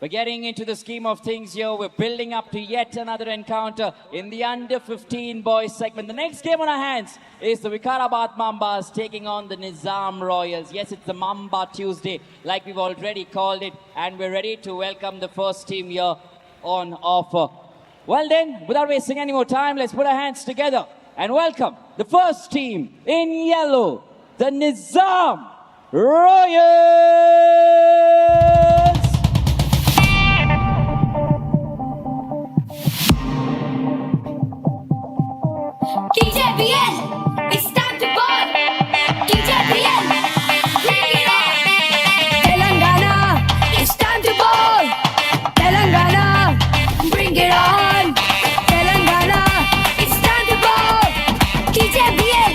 We're getting into the scheme of things here. We're building up to yet another encounter in the under-15 boys segment. The next game on our hands is the VIKARABAD Mambas taking on the Nizam Royals. Yes, it's the Mamba Tuesday, like we've already called it, and we're ready to welcome the first team here on offer. Well then, without wasting any more time, let's put our hands together and welcome the first team in yellow, the Nizam Royals! TJBL, it's time to ball. TJBL, bring it on. Telangana, it's time to ball. Telangana, bring it on. Telangana, it's time to ball. TJBL,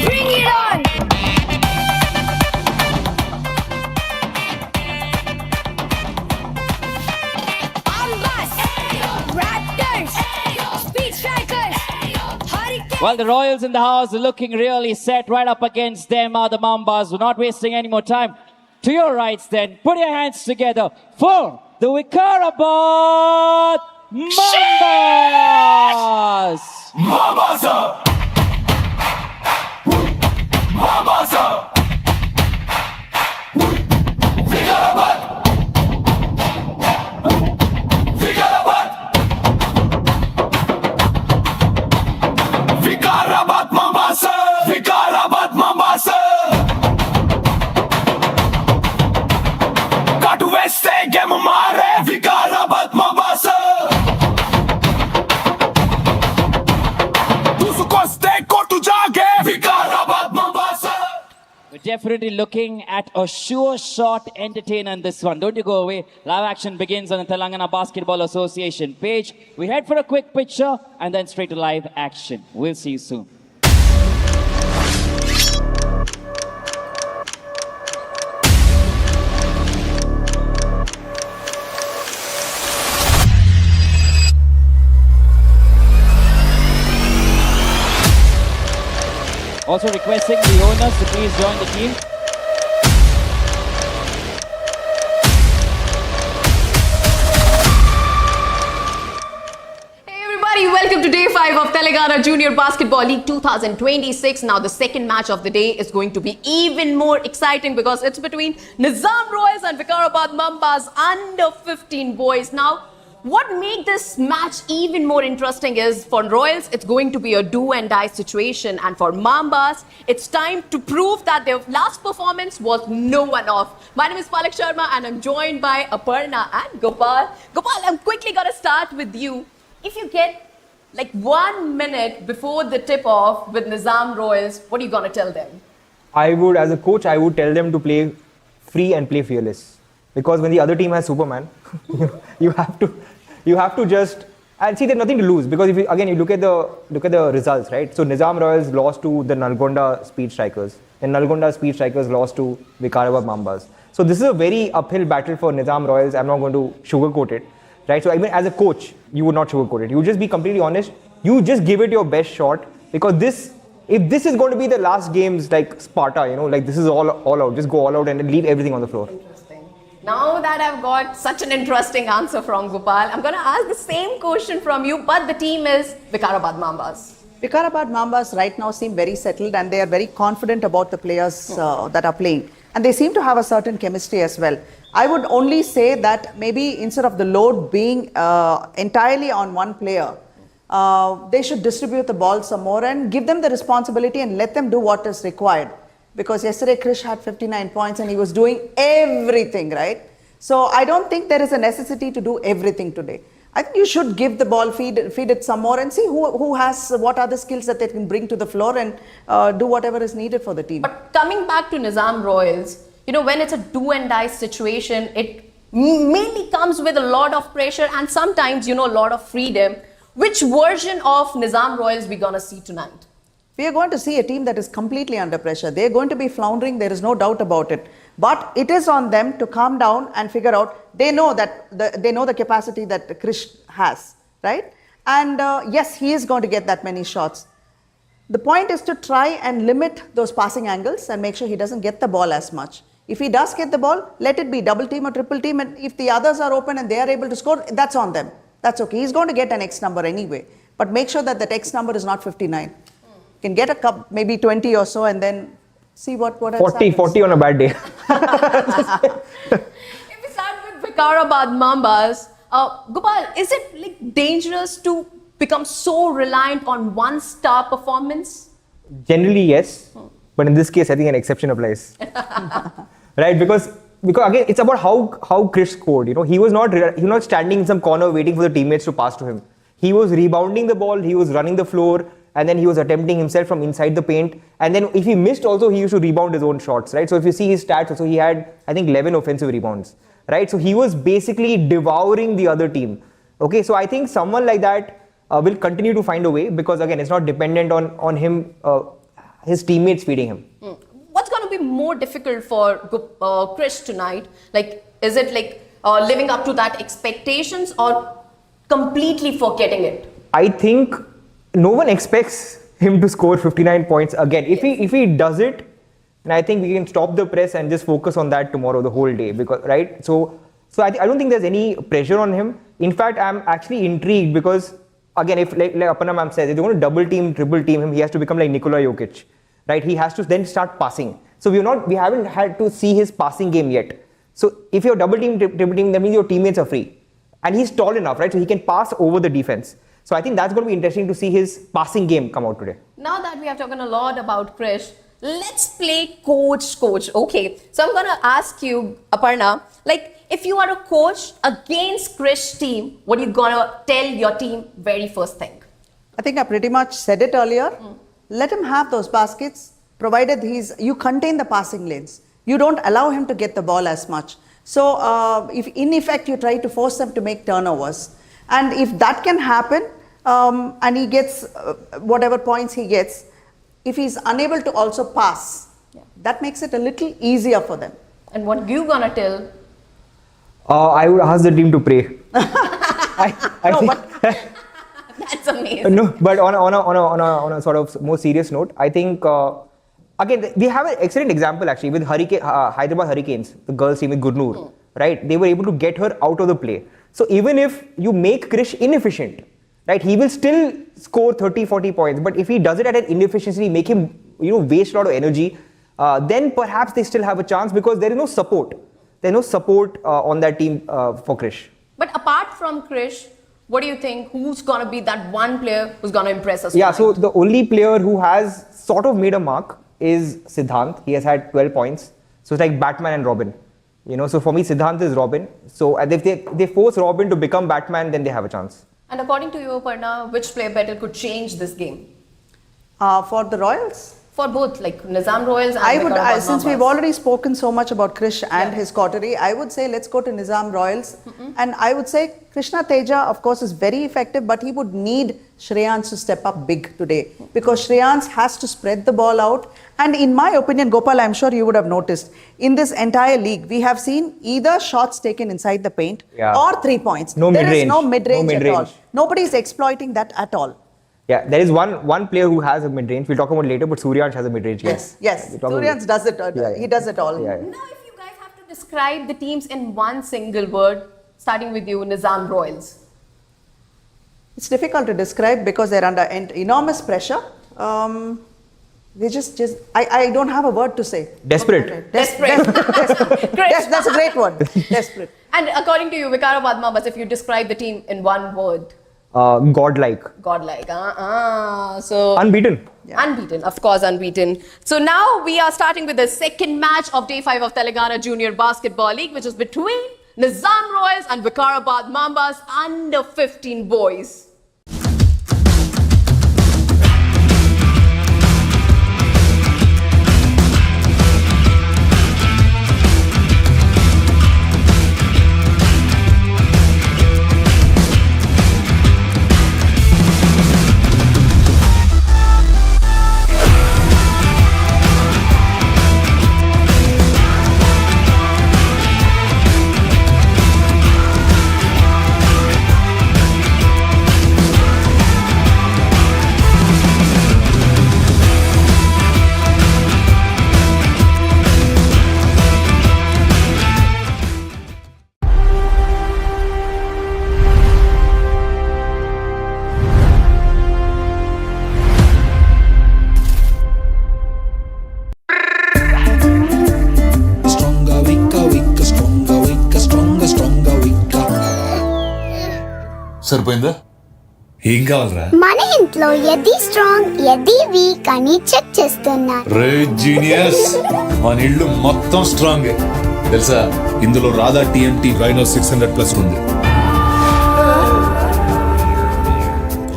bring it on. Mambas, Raptors, Speed Strikers. Well, the Royals in the house are looking really set. Right up against them are the Mambas. We're not wasting any more time. To your rights then, put your hands together for the VIKARABAD Mambas! Mambas! Mambas! VIKARABAD! VIKARABAD! VIKARABAD Mambas! VIKARABAD Mambas! Katu veste game mare VIKARABAD Mambas! Dusukoste kotu jage VIKARABAD Mambas! We're definitely looking at a sure shot entertainer in this one. Don't you go away. Live action begins on the Telangana Basketball Association page. We head for a quick picture and then straight to live action. We'll see you soon. Also requesting the owners to please join the team. Hey everybody, welcome to day 5 of Telangana Junior Basketball League 2026. Now the second match of the day is going to be even more exciting because it's between Nizam Royals and VIKARABAD Mambas under 15 boys. Now, what makes this match even more interesting is for Royals, it's going to be a do and die situation. And for Mambas, it's time to prove that their last performance was no one off. My name is Palak Sharma and I'm joined by Aparna and Gopal. Gopal, I'm quickly going to start with you. If you get like 1 minute before the tip-off with Nizam Royals, what are you going to tell them? I would, as a coach, I would tell them to play free and play fearless. Because when the other team has Superman, you have to just, and see, there's nothing to lose. Because if you, again, you look at the results, right? So Nizam Royals lost to the Nalgonda Speed Strikers. And Nalgonda Speed Strikers lost to VIKARABAD Mambas. So this is a very uphill battle for Nizam Royals. I'm not going to sugarcoat it, right? So even as a coach, you would not sugarcoat it. You would just be completely honest. You just give it your best shot. Because if this is going to be the last games like Sparta, you know, like this is all out. Just go all out and leave everything on the floor. Now that I've got such an interesting answer from Gopal, I'm going to ask the same question from you, but the team is VIKARABAD Mambas. VIKARABAD Mambas right now seem very settled and they are very confident about the players that are playing. And they seem to have a certain chemistry as well. I would only say that maybe instead of the load being entirely on one player, they should distribute the ball some more and give them the responsibility and let them do what is required. Because yesterday Krish had 59 points and he was doing everything, right? So I don't think there is a necessity to do everything today. I think you should give the ball, feed it some more and see who has what are the skills that they can bring to the floor and do whatever is needed for the team. But coming back to Nizam Royals, you know, when it's a do and die situation, it mainly comes with a lot of pressure and sometimes, you know, a lot of freedom. Which version of Nizam Royals we gonna see tonight? We are going to see a team that is completely under pressure. They are going to be floundering, there is no doubt about it. But it is on them to calm down and figure out, they know the capacity that Krish has, right? And yes, he is going to get that many shots. The point is to try and limit those passing angles and make sure he doesn't get the ball as much. If he does get the ball, let it be double team or triple team, and if the others are open and they are able to score, that's on them. That's okay. He's going to get an X number anyway. But make sure that X number is not 59. You can get a cup, maybe 20 or so, and then see what 40 on a bad day. If we start with Vikarabad Mambas, Gopal, is it like dangerous to become so reliant on one star performance? Generally, yes. But in this case, I think an exception applies. Right? Because again, it's about how Krish scored. You know, he was not standing in some corner waiting for the teammates to pass to him. He was rebounding the ball, he was running the floor, and then he was attempting himself from inside the paint. And then if he missed also, he used to rebound his own shots, right? So if you see his stats also, he had, I think, 11 offensive rebounds, right? So he was basically devouring the other team. Okay, so I think someone like that will continue to find a way, because again, it's not dependent on him, his teammates feeding him. What's going to be more difficult for Krish tonight? Like, is it like living up to that expectations or completely forgetting it? I think no one expects him to score 59 points again. If he does it, then I think we can stop the press and just focus on that tomorrow, the whole day, because right. So I don't think there's any pressure on him. In fact, I'm actually intrigued because again, if like Aparna ma'am says, if they want to double team, triple team him, he has to become like Nikola Jokic, right? He has to then start passing. So we haven't had to see his passing game yet. So if you're double team, triple team, that means your teammates are free. And he's tall enough, right? So he can pass over the defense. So I think that's going to be interesting to see his passing game come out today. Now that we have talked a lot about Krish, let's play coach. Okay, so I'm going to ask you, Aparna, like if you are a coach against Krish team, what are you going to tell your team very first thing? I think I pretty much said it earlier. Let him have those baskets, provided you contain the passing lanes. You don't allow him to get the ball as much. So if in effect you try to force them to make turnovers, and if that can happen and he gets whatever points he gets, if he's unable to also pass, that makes it a little easier for them. And what you gonna tell? I would ask the team to pray. I think, That's amazing. no, but on a sort of more serious note, I think again we have an excellent example actually with Hyderabad Hurricanes, the girls team with Gurnur, right? They were able to get her out of the play. So even if you make Krish inefficient, right, he will still score 30-40 points. But if he does it at an inefficiency, make him waste a lot of energy, then perhaps they still have a chance because there is no support. There's no support on that team for Krish. But apart from Krish, what do you think? Who's gonna be that one player who's gonna impress us? Yeah, tonight? so the only player who has sort of made a mark is Siddhant. He has had 12 points. So it's like Batman and Robin. So for me, Siddhant is Robin. So if they force Robin to become Batman, then they have a chance. And according to you, Aparna, which player better could change this game? For the Royals? For both, like Nizam Royals and Vikarabad since Mambas. we've already spoken so much about Krish and his coterie, I would say let's go to Nizam Royals. And I would say Krishna Teja, of course, is very effective, but he would need Shreyans to step up big today because Shreyans has to spread the ball out. And in my opinion, Gopal, I'm sure you would have noticed, in this entire league, we have seen either shots taken inside the paint or 3 points. No there mid-range. is no mid-range at all. mid-range. Nobody is exploiting that at all. Yeah, there is one player who has a mid-range. We'll talk about it later, but Suryansh has a mid-range game. Yes. Suryansh does it. He does it all. Yeah. Now, if you guys have to describe the teams in one single word, starting with you, Nizam Royals. It's difficult to describe because they're under enormous pressure. They I don't have a word to say. Desperate. Desperate. Yes, that's a great word. Desperate. And according to you, Vikarabad Mambas, if you describe the team in one word. Godlike. Godlike. So Unbeaten. Unbeaten, of course, unbeaten. So now we are starting with the second match of Day 5 of Telangana Junior Basketball League, which is between Nizam Royals and Vikarabad Mambas under 15 boys. సరిపోయిందా? ఏం కావాలరా? మన ఇంట్లో ఎది strong ఎది week అని check చేస్తున్నా. రే genius, మన ఇల్లు మొత్తం స్ట్రాంగ్ తెలుసా? ఇందులో రాధా టీఎంటీ రైనో 600+ ఉంది.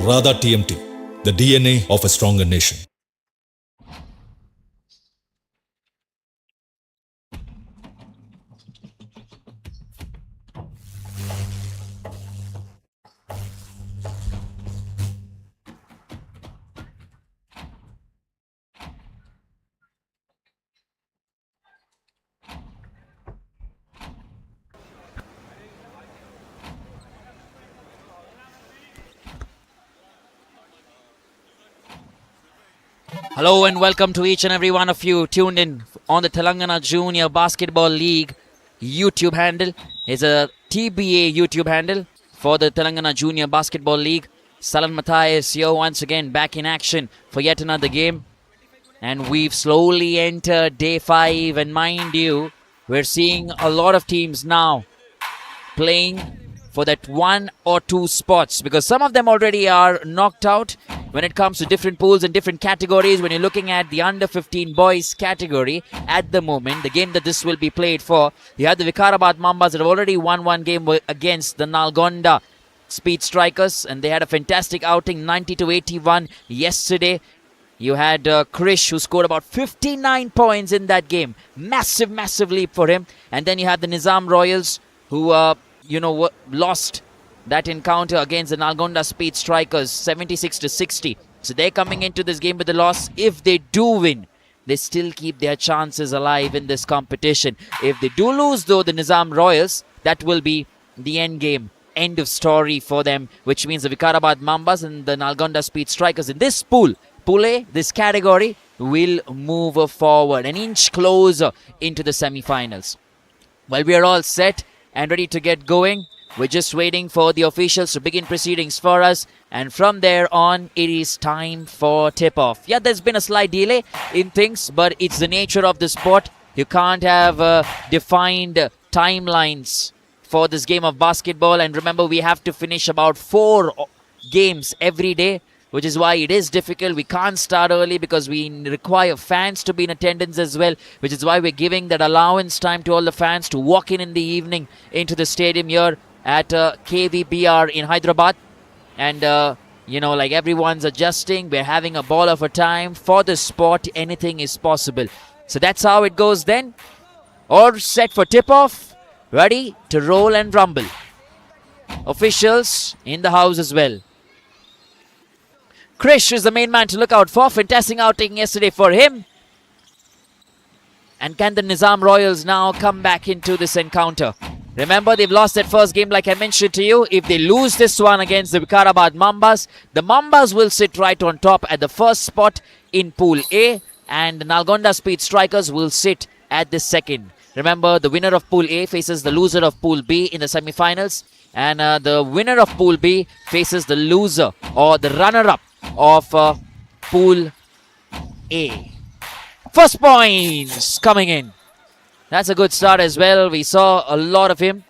Radha TMT, the DNA of a stronger nation. Hello and welcome to each and every one of you tuned in on the Telangana Junior Basketball League YouTube handle. It's a TBA YouTube handle for the Telangana Junior Basketball League. Salan Matthias here once again back in action for yet another game. And we've slowly entered day 5, and mind you, we're seeing a lot of teams now playing for that 1 or 2 spots, because some of them already are knocked out when it comes to different pools and different categories. When you're looking at the under 15 boys category at the moment, the game that this will be played for, you have the Vikarabad Mambas that have already won one game against the Nalgonda Speed Strikers, and they had a fantastic outing, 90-81 yesterday. You had Krish, who scored about 59 points in that game. Massive leap for him. And then you have the Nizam Royals, who lost that encounter against the Nalgonda Speed Strikers 76-60. So they're coming into this game with a loss. If they do win, they still keep their chances alive in this competition. If they do lose, though, the Nizam Royals, that will be the end game. End of story for them, which means the Vikarabad Mambas and the Nalgonda Speed Strikers in this pool A, this category, will move forward an inch closer into the semi-finals. Well, we are all set and ready to get going. We're just waiting for the officials to begin proceedings for us, and from there on, it is time for tip-off. Yeah, there's been a slight delay in things, but it's the nature of the sport. You can't have defined timelines for this game of basketball, and remember, we have to finish about 4 games every day, which is why it is difficult. We can't start early because we require fans to be in attendance as well, which is why we're giving that allowance time to all the fans to walk in the evening into the stadium here at KVBR in Hyderabad. And, like everyone's adjusting. We're having a ball of a time. For the sport, anything is possible. So that's how it goes then. All set for tip-off. Ready to roll and rumble. Officials in the house as well. Krish is the main man to look out for. Fantastic outing yesterday for him. And can the Nizam Royals now come back into this encounter? Remember, they've lost that first game like I mentioned to you. If they lose this one against the Vikarabad Mambas, the Mambas will sit right on top at the first spot in Pool A, and the Nalgonda Speed Strikers will sit at the second. Remember, the winner of Pool A faces the loser of Pool B in the semi-finals, and the winner of Pool B faces the loser or the runner-up of Pool A. First points coming in. That's a good start as well. We saw a lot of him.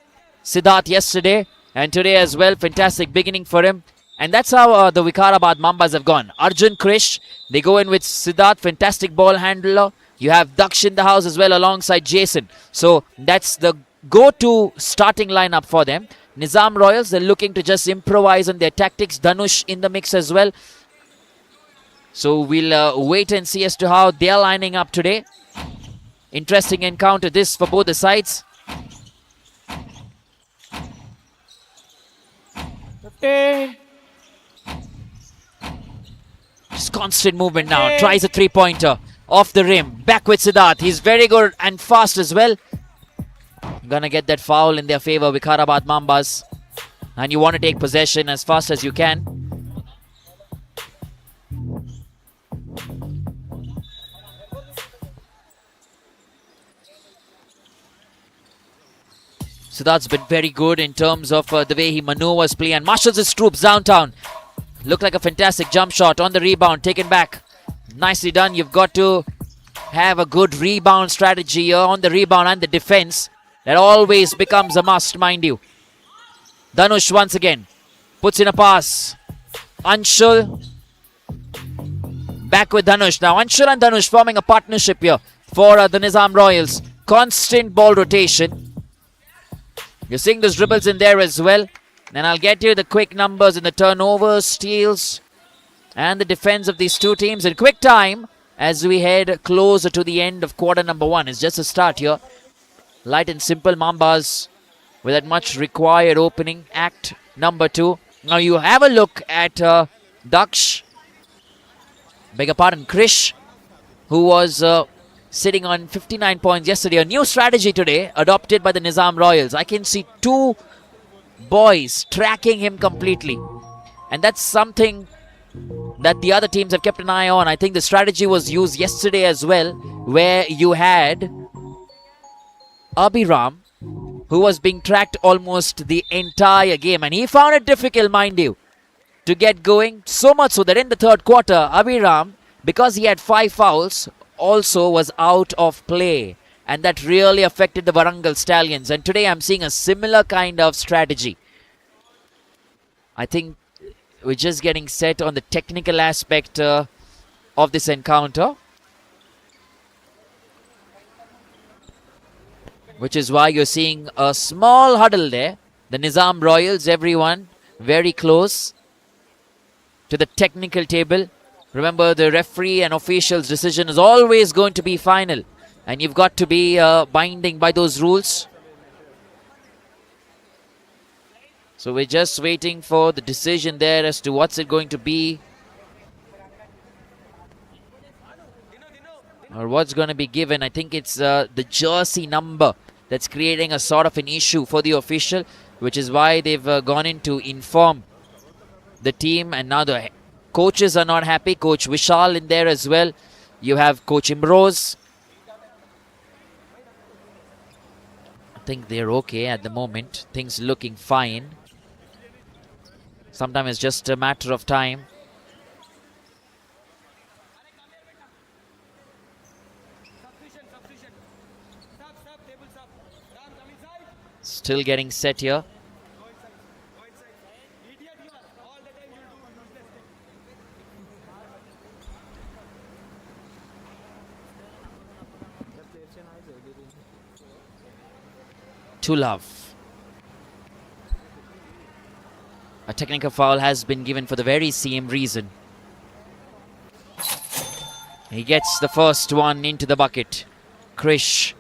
Siddharth yesterday and today as well. Fantastic beginning for him. And that's how the Vikarabad Mambas have gone. Arjun, Krish, they go in with Siddharth, fantastic ball handler. You have Daksh in the house as well alongside Jason. So that's the go-to starting lineup for them. Nizam Royals, they're looking to just improvise on their tactics. Dhanush in the mix as well. So we'll wait and see as to how they're lining up today. Interesting encounter this for both the sides. Just constant movement now. Tries a 3-pointer off the rim. Back with Siddharth. He's very good and fast as well. Gonna get that foul in their favor, Vikarabad Mambas. And you want to take possession as fast as you can. Siddharth's been very good in terms of the way he maneuvers play and marshals his troops downtown. Looked like a fantastic jump shot on the rebound, taken back. Nicely done. You've got to have a good rebound strategy here on the rebound and the defense. That always becomes a must, mind you. Dhanush once again. Puts in a pass. Anshul. Back with Dhanush. Now Anshul and Dhanush forming a partnership here for the Nizam Royals. Constant ball rotation. You're seeing those dribbles in there as well. And I'll get you the quick numbers in the turnovers, steals, and the defense of these two teams in quick time as we head closer to the end of quarter number 1. It's just a start here. Light and simple Mambas with that much required opening act number 2. Now you have a look at Daksh, beg your pardon, Krish, who was sitting on 59 points yesterday. A new strategy today adopted by the Nizam Royals. I can see 2 boys tracking him completely, and that's something that the other teams have kept an eye on. I think the strategy was used yesterday as well, where you had Abhiram, who was being tracked almost the entire game, and he found it difficult, mind you, to get going, so much so that in the third quarter, Abhiram, because he had 5 fouls, also was out of play, and that really affected the Warangal Stallions. And today I'm seeing a similar kind of strategy. I think we're just getting set on the technical aspect of this encounter, which is why you're seeing a small huddle there. The Nizam Royals, everyone very close to the technical table. Remember, the referee and official's decision is always going to be final, and you've got to be binding by those rules. So we're just waiting for the decision there as to what's it going to be, or what's going to be given. I think it's the jersey number that's creating a sort of an issue for the official, which is why they've gone in to inform the team. And now the coaches are not happy. Coach Vishal in there as well. You have Coach Imrose. I think they're okay at the moment. Things looking fine. Sometimes it's just a matter of time. Still getting set here. To love. A technical foul has been given for the very same reason. He gets the first one into the bucket. Krish.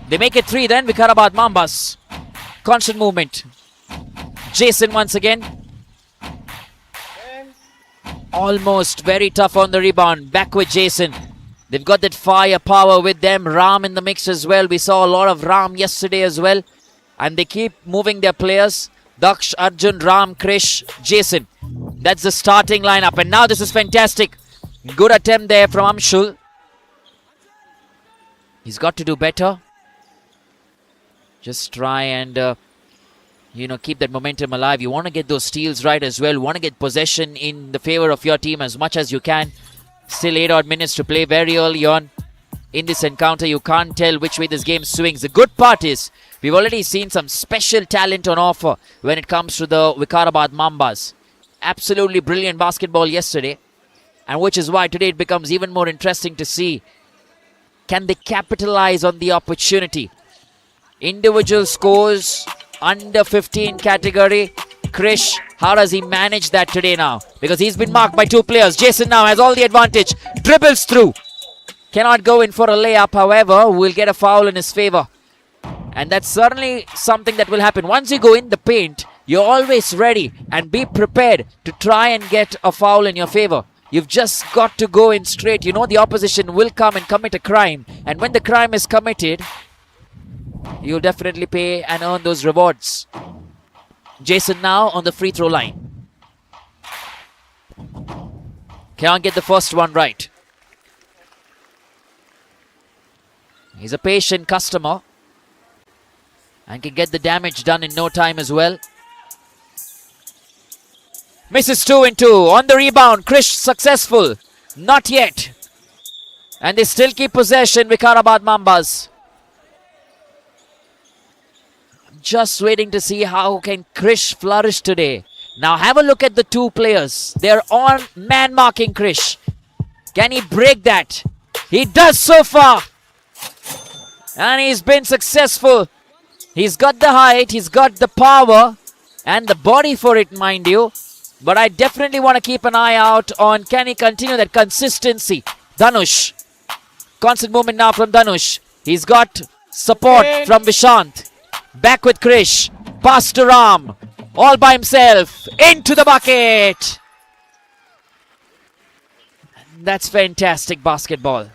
They make it 3 then, VIKARABAD Mambas. Constant movement. Jason once again. Almost very tough on the rebound. Back with Jason. They've got that firepower with them. Ram in the mix as well. We saw a lot of Ram yesterday as well. And they keep moving their players. Daksh, Arjun, Ram, Krish, Jason. That's the starting lineup. And now this is fantastic. Good attempt there from Amshul. He's got to do better. Just try and, keep that momentum alive. You want to get those steals right as well. You want to get possession in the favor of your team as much as you can. Still 8 odd minutes to play very early on in this encounter. You can't tell which way this game swings. The good part is we've already seen some special talent on offer when it comes to the VIKARABAD Mambas. Absolutely brilliant basketball yesterday. And which is why today it becomes even more interesting to see, can they capitalize on the opportunity? Individual scores, under 15 category. Krish, how does he manage that today now? Because he's been marked by 2 players. Jason now has all the advantage. Dribbles through. Cannot go in for a layup, however, will get a foul in his favor. And that's certainly something that will happen. Once you go in the paint, you're always ready and be prepared to try and get a foul in your favor. You've just got to go in straight. You know the opposition will come and commit a crime. And when the crime is committed, you'll definitely pay and earn those rewards. Jason now on the free throw line. Can't get the first one right. He's a patient customer and can get the damage done in no time as well. Misses 2 and 2. On the rebound, Krish successful. Not yet. And they still keep possession, Vikarabad Mambas. Just waiting to see how can Krish flourish today. Now have a look at the two players. They're on man marking Krish. Can he break that? He does so far. And he's been successful. He's got the height, he's got the power and the body for it, mind you. But I definitely want to keep an eye out on can he continue that consistency. Dhanush. Constant movement now from Dhanush. He's got support from Vishant. Back with Krish. Pass to Ram. All by himself. Into the bucket. That's fantastic basketball.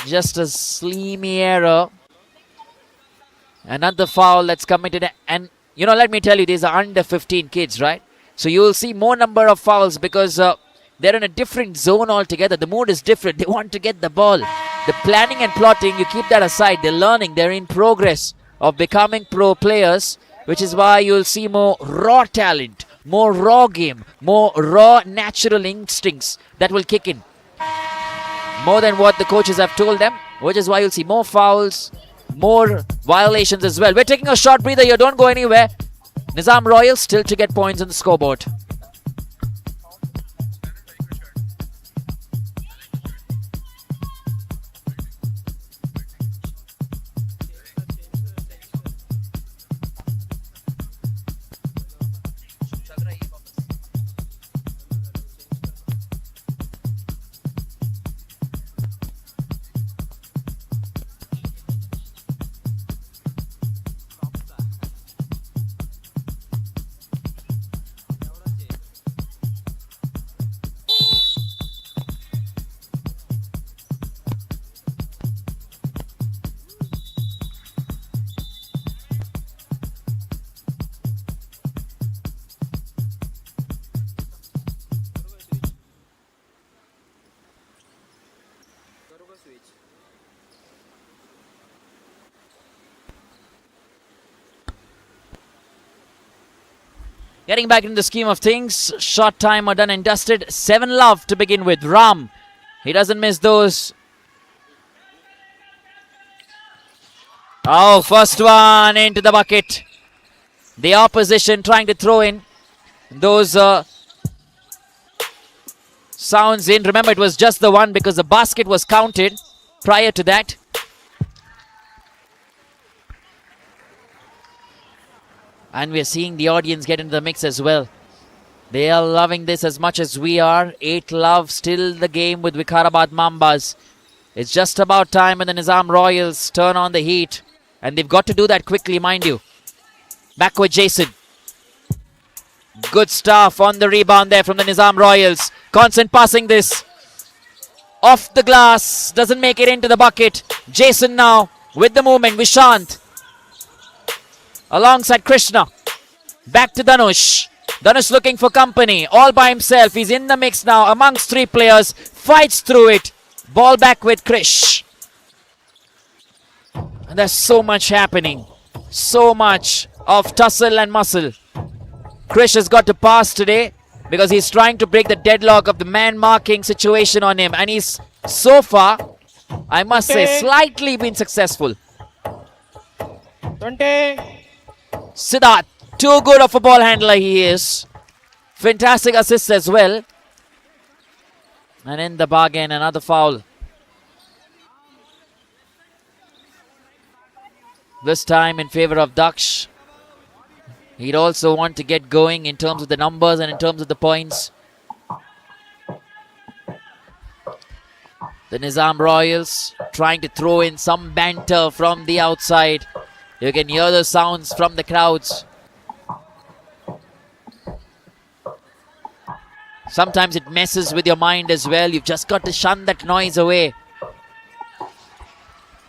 Just a slimy error. Another foul that's committed. And, you know, let me tell you, these are under 15 kids, right? So you will see more number of fouls because they're in a different zone altogether. The mood is different. They want to get the ball. The planning and plotting, you keep that aside. They're learning. They're in progress of becoming pro players, which is why you'll see more raw talent, more raw game, more raw natural instincts that will kick in. More than what the coaches have told them, which is why you'll see more fouls, more violations as well. We're taking a short breather here. Don't go anywhere. Nizam Royals still to get points on the scoreboard. Getting back into the scheme of things, short time are done and dusted. 7 love to begin with. Ram, he doesn't miss those. Oh, first one into the bucket. The opposition trying to throw in those sounds in. Remember, it was just the one because the basket was counted prior to that. And we're seeing the audience get into the mix as well. They are loving this as much as we are. 8 love, still the game with VIKARABAD Mambas. It's just about time when the Nizam Royals turn on the heat. And they've got to do that quickly, mind you. Back with Jason. Good stuff on the rebound there from the Nizam Royals. Constant passing this. Off the glass. Doesn't make it into the bucket. Jason now with the movement. Vishant. Alongside Krishna. Back to Dhanush. Dhanush looking for company. All by himself. He's in the mix now amongst 3 players. Fights through it. Ball back with Krish. And there's so much happening. So much of tussle and muscle. Krish has got to pass today because he's trying to break the deadlock of the man marking situation on him. And he's so far, I must say, slightly been successful. 20. Siddharth, too good of a ball handler he is. Fantastic assists as well. And in the bargain, another foul. This time in favor of Daksh. He'd also want to get going in terms of the numbers and in terms of the points. The Nizam Royals trying to throw in some banter from the outside. You can hear the sounds from the crowds. Sometimes it messes with your mind as well. You've just got to shun that noise away.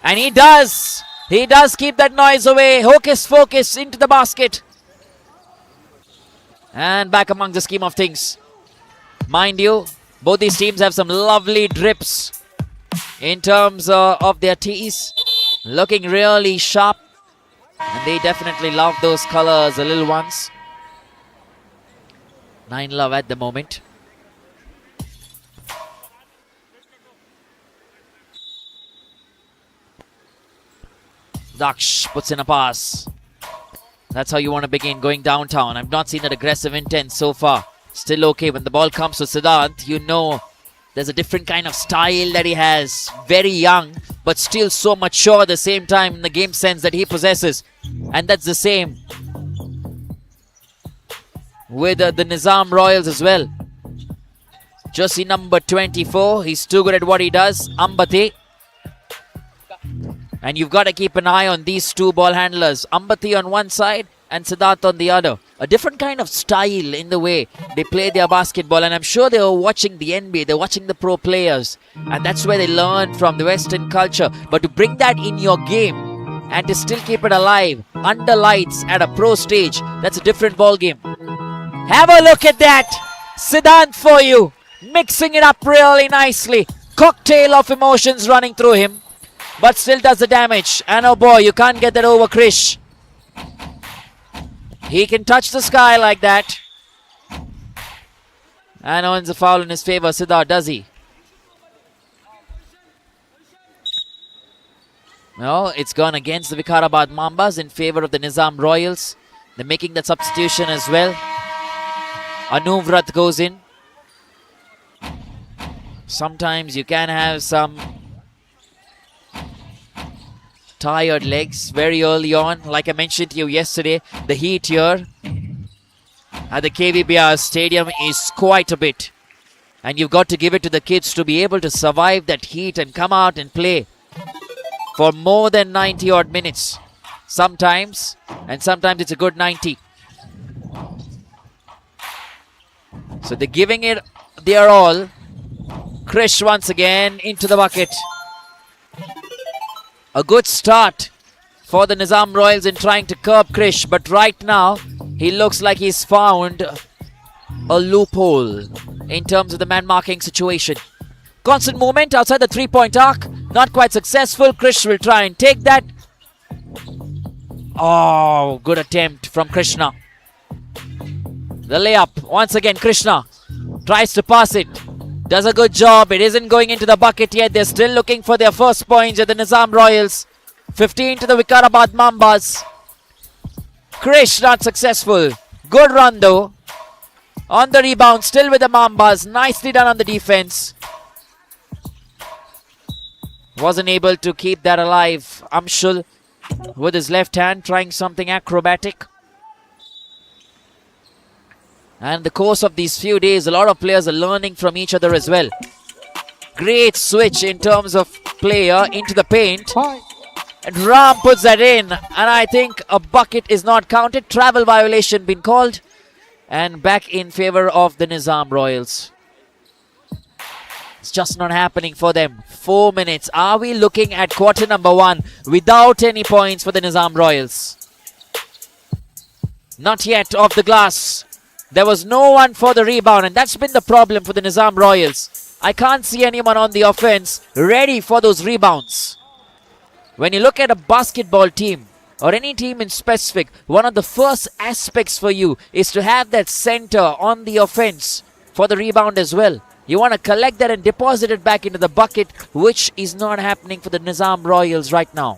And he does. He does keep that noise away. Hocus focus into the basket. And back among the scheme of things. Mind you, both these teams have some lovely drips in terms of their tees. Looking really sharp. And they definitely love those colors, the little ones. 9 love at the moment. Daksh puts in a pass. That's how you want to begin, going downtown. I've not seen that aggressive intent so far. Still okay. When the ball comes to Siddharth, you know there's a different kind of style that he has. Very young, but still so mature at the same time in the game sense that he possesses. And that's the same with the Nizam Royals as well. Jersey number 24. He's too good at what he does. Ambati. And you've got to keep an eye on these two ball handlers. Ambati on one side and Siddharth on the other. A different kind of style in the way they play their basketball. And I'm sure they were watching the NBA. They're watching the pro players. And that's where they learn from the Western culture. But to bring that in your game and to still keep it alive under lights at a pro stage, that's a different ball game. Have a look at that. Siddharth for you. Mixing it up really nicely. Cocktail of emotions running through him. But still does the damage. And oh boy, you can't get that over Krish. He can touch the sky like that. And earns a foul in his favor. Siddharth, does he? No, it's gone against the Vikarabad Mambas in favor of the Nizam Royals. They're making that substitution as well. Anuvrat goes in. Sometimes you can have some tired legs very early on. Like I mentioned to you yesterday, the heat here at the KVBR stadium is quite a bit. And you've got to give it to the kids to be able to survive that heat and come out and play for more than 90 odd minutes. Sometimes, and sometimes it's a good 90. So they're giving it their all. Krish once again into the bucket. A good start for the Nizam Royals in trying to curb Krish, but right now he looks like he's found a loophole in terms of the man marking situation. Constant movement outside the 3-point arc, not quite successful. Krish will try and take that. Oh, good attempt from Krishna. The layup once again. Krishna tries to pass it. Does a good job. It isn't going into the bucket yet. They're still looking for their first points at the Nizam Royals. 15 to the Vikarabad Mambas. Krish not successful. Good run though. On the rebound, still with the Mambas. Nicely done on the defense. Wasn't able to keep that alive. Amshul with his left hand trying something acrobatic. And in the course of these few days, a lot of players are learning from each other as well. Great switch in terms of player into the paint. And Ram puts that in. And I think a bucket is not counted. Travel violation been called. And back in favor of the Nizam Royals. It's just not happening for them. 4 minutes. Are we looking at quarter number 1 without any points for the Nizam Royals? Not yet off the glass. There was no one for the rebound, and that's been the problem for the Nizam Royals. I can't see anyone on the offense ready for those rebounds. When you look at a basketball team, or any team in specific, one of the first aspects for you is to have that center on the offense for the rebound as well. You want to collect that and deposit it back into the bucket, which is not happening for the Nizam Royals right now.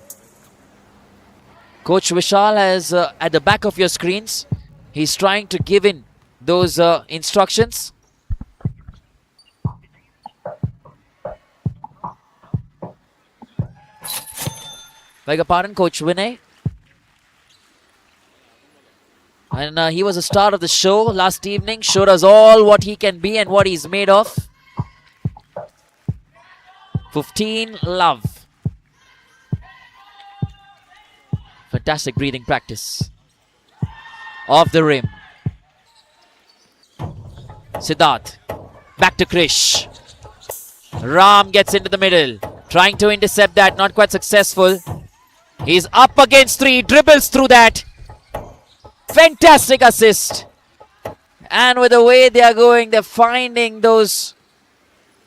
Coach Vishal has at the back of your screens, he's trying to give in those instructions. Beg your pardon, Coach Vinay. And he was the star of the show last evening. Showed us all what he can be and what he's made of. 15 love. Fantastic breathing practice. Off the rim. Siddharth. Back to Krish. Ram gets into the middle. Trying to intercept that. Not quite successful. He's up against 3. Dribbles through that. Fantastic assist. And with the way they are going, they're finding those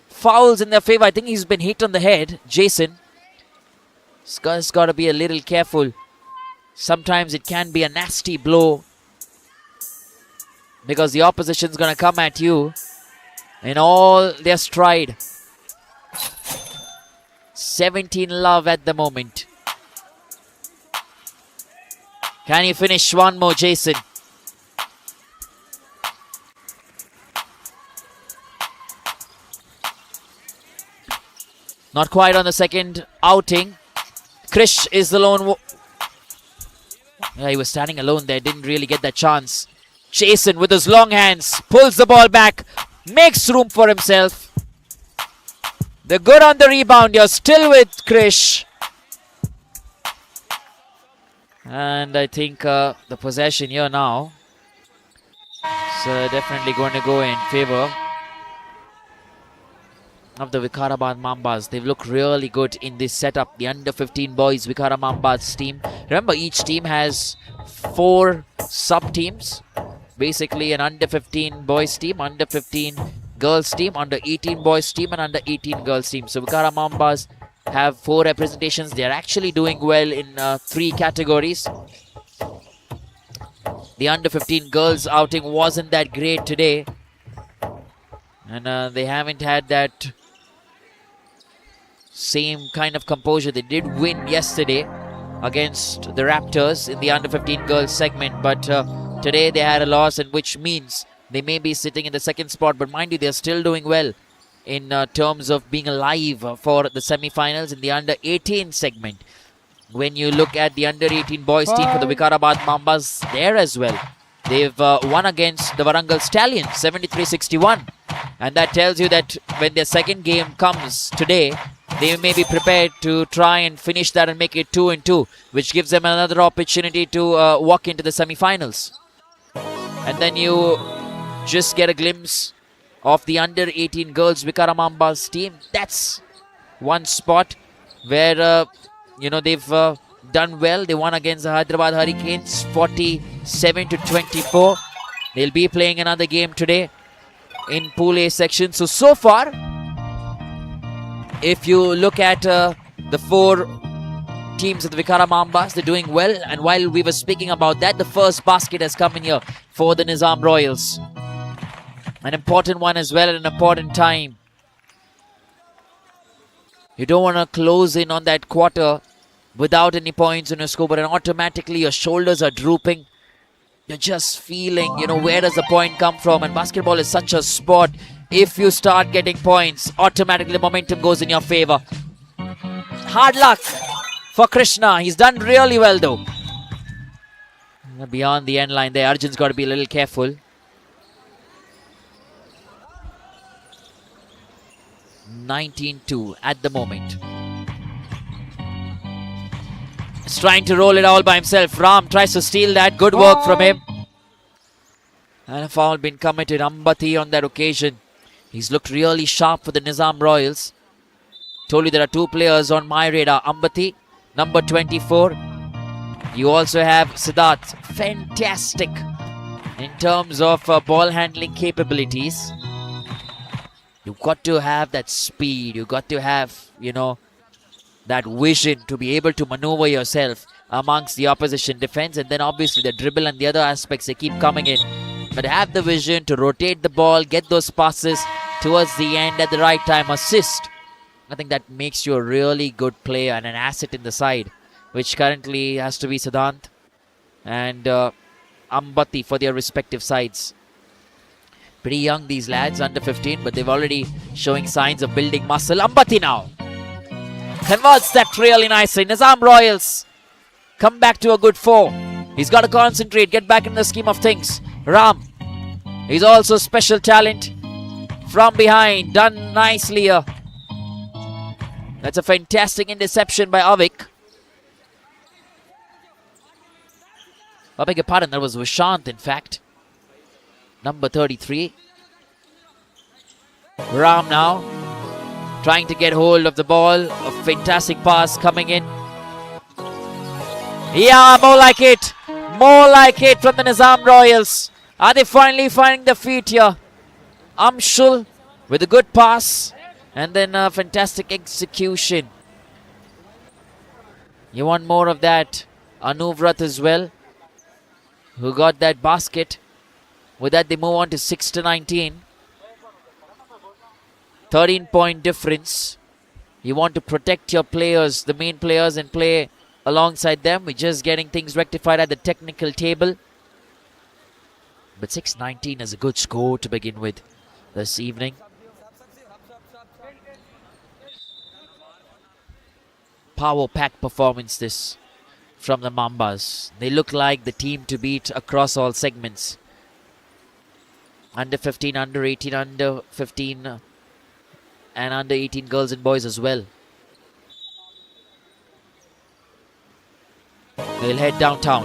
fouls in their favor. I think he's been hit on the head. Jason. He's got to be a little careful. Sometimes it can be a nasty blow. because the opposition's going to come at you in all their stride. 17 love at the moment. Can you finish one more, Jason? Not quite on the second outing. Krish is the lone. Yeah, he was standing alone there. Didn't really get that chance. Jason with his long hands pulls the ball back. Makes room for himself. They're good on the rebound. You're still with Krish. And I think the possession here now is definitely going to go in favor of the VIKARABAD Mambas. They've looked really good in this setup. The under 15 boys VIKARABAD Mambas team. Remember, each team has 4 sub-teams. Basically an under 15 boys team, under 15 girls team, under 18 boys team and under 18 girls team. So VIKARABAD Mambas have 4 representations. They are actually doing well in 3 categories. The under 15 girls outing wasn't that great today. And they haven't had that same kind of composure. They did win yesterday against the Raptors in the under 15 girls segment, but today they had a loss, and which means they may be sitting in the second spot. But mind you, they're still doing well in terms of being alive for the semi-finals in the under 18 segment. When you look at the under 18 boys team for the VIKARABAD Mambas, there as well, they've won against the Warangal Stallions 73-61. And that tells you that when their second game comes today, they may be prepared to try and finish that and make it 2-2, which gives them another opportunity to walk into the semi-finals. And then you just get a glimpse of the under 18 girls VIKARABAD Mambas team. That's one spot where they've done well. They won against the Hyderabad Hurricanes 47-24. They'll be playing another game today in Pool A section. So far, if you look at the 4 teams of the VIKARABAD Mambas, they're doing well. And while we were speaking about that, the first basket has come in here for the Nizam Royals. An important one as well at an important time. You don't want to close in on that quarter without any points on your scoreboard, and automatically your shoulders are drooping. You're just feeling, where does the point come from? And basketball is such a sport. If you start getting points, automatically the momentum goes in your favor. Hard luck for Krishna. He's done really well though. Beyond the end line there, Arjun's got to be a little careful. 19-2 at the moment. He's trying to roll it all by himself. Ram tries to steal that. Good work from him. And a foul been committed. Ambati on that occasion. He's looked really sharp for the Nizam Royals. Told you there are 2 players on my radar. Ambati, number 24. You also have Siddharth. Fantastic in terms of ball handling capabilities. You've got to have that speed. You've got to have, that vision to be able to maneuver yourself amongst the opposition defense. And then obviously the dribble and the other aspects, they keep coming in. But have the vision to rotate the ball, get those passes towards the end at the right time, assist. I think that makes you a really good player and an asset in the side, which currently has to be Siddhant and Ambati for their respective sides. Pretty young, these lads, under 15, but they've already showing signs of building muscle. Ambati now converts that really nicely. Nizam Royals come back to a good 4. He's got to concentrate, get back in the scheme of things. Ram, he's also special talent from behind, done nicely here. That's a fantastic interception by Avik. I beg your pardon, that was Vishant in fact. Number 33. Ram now trying to get hold of the ball. A fantastic pass coming in. Yeah, more like it. More like it from the Nizam Royals. Are they finally finding the feet here? Amshul with a good pass. And then a fantastic execution. You want more of that. Anuvrat as well, who got that basket. With that, they move on to 6-19. 13-point difference. You want to protect your players, the main players, and play alongside them. We're just getting things rectified at the technical table. But 6-19 is a good score to begin with this evening. Power-packed performance this from the Mambas. They look like the team to beat across all segments. Under 15, under 18, under 15 and under 18 girls and boys as well. They'll head downtown.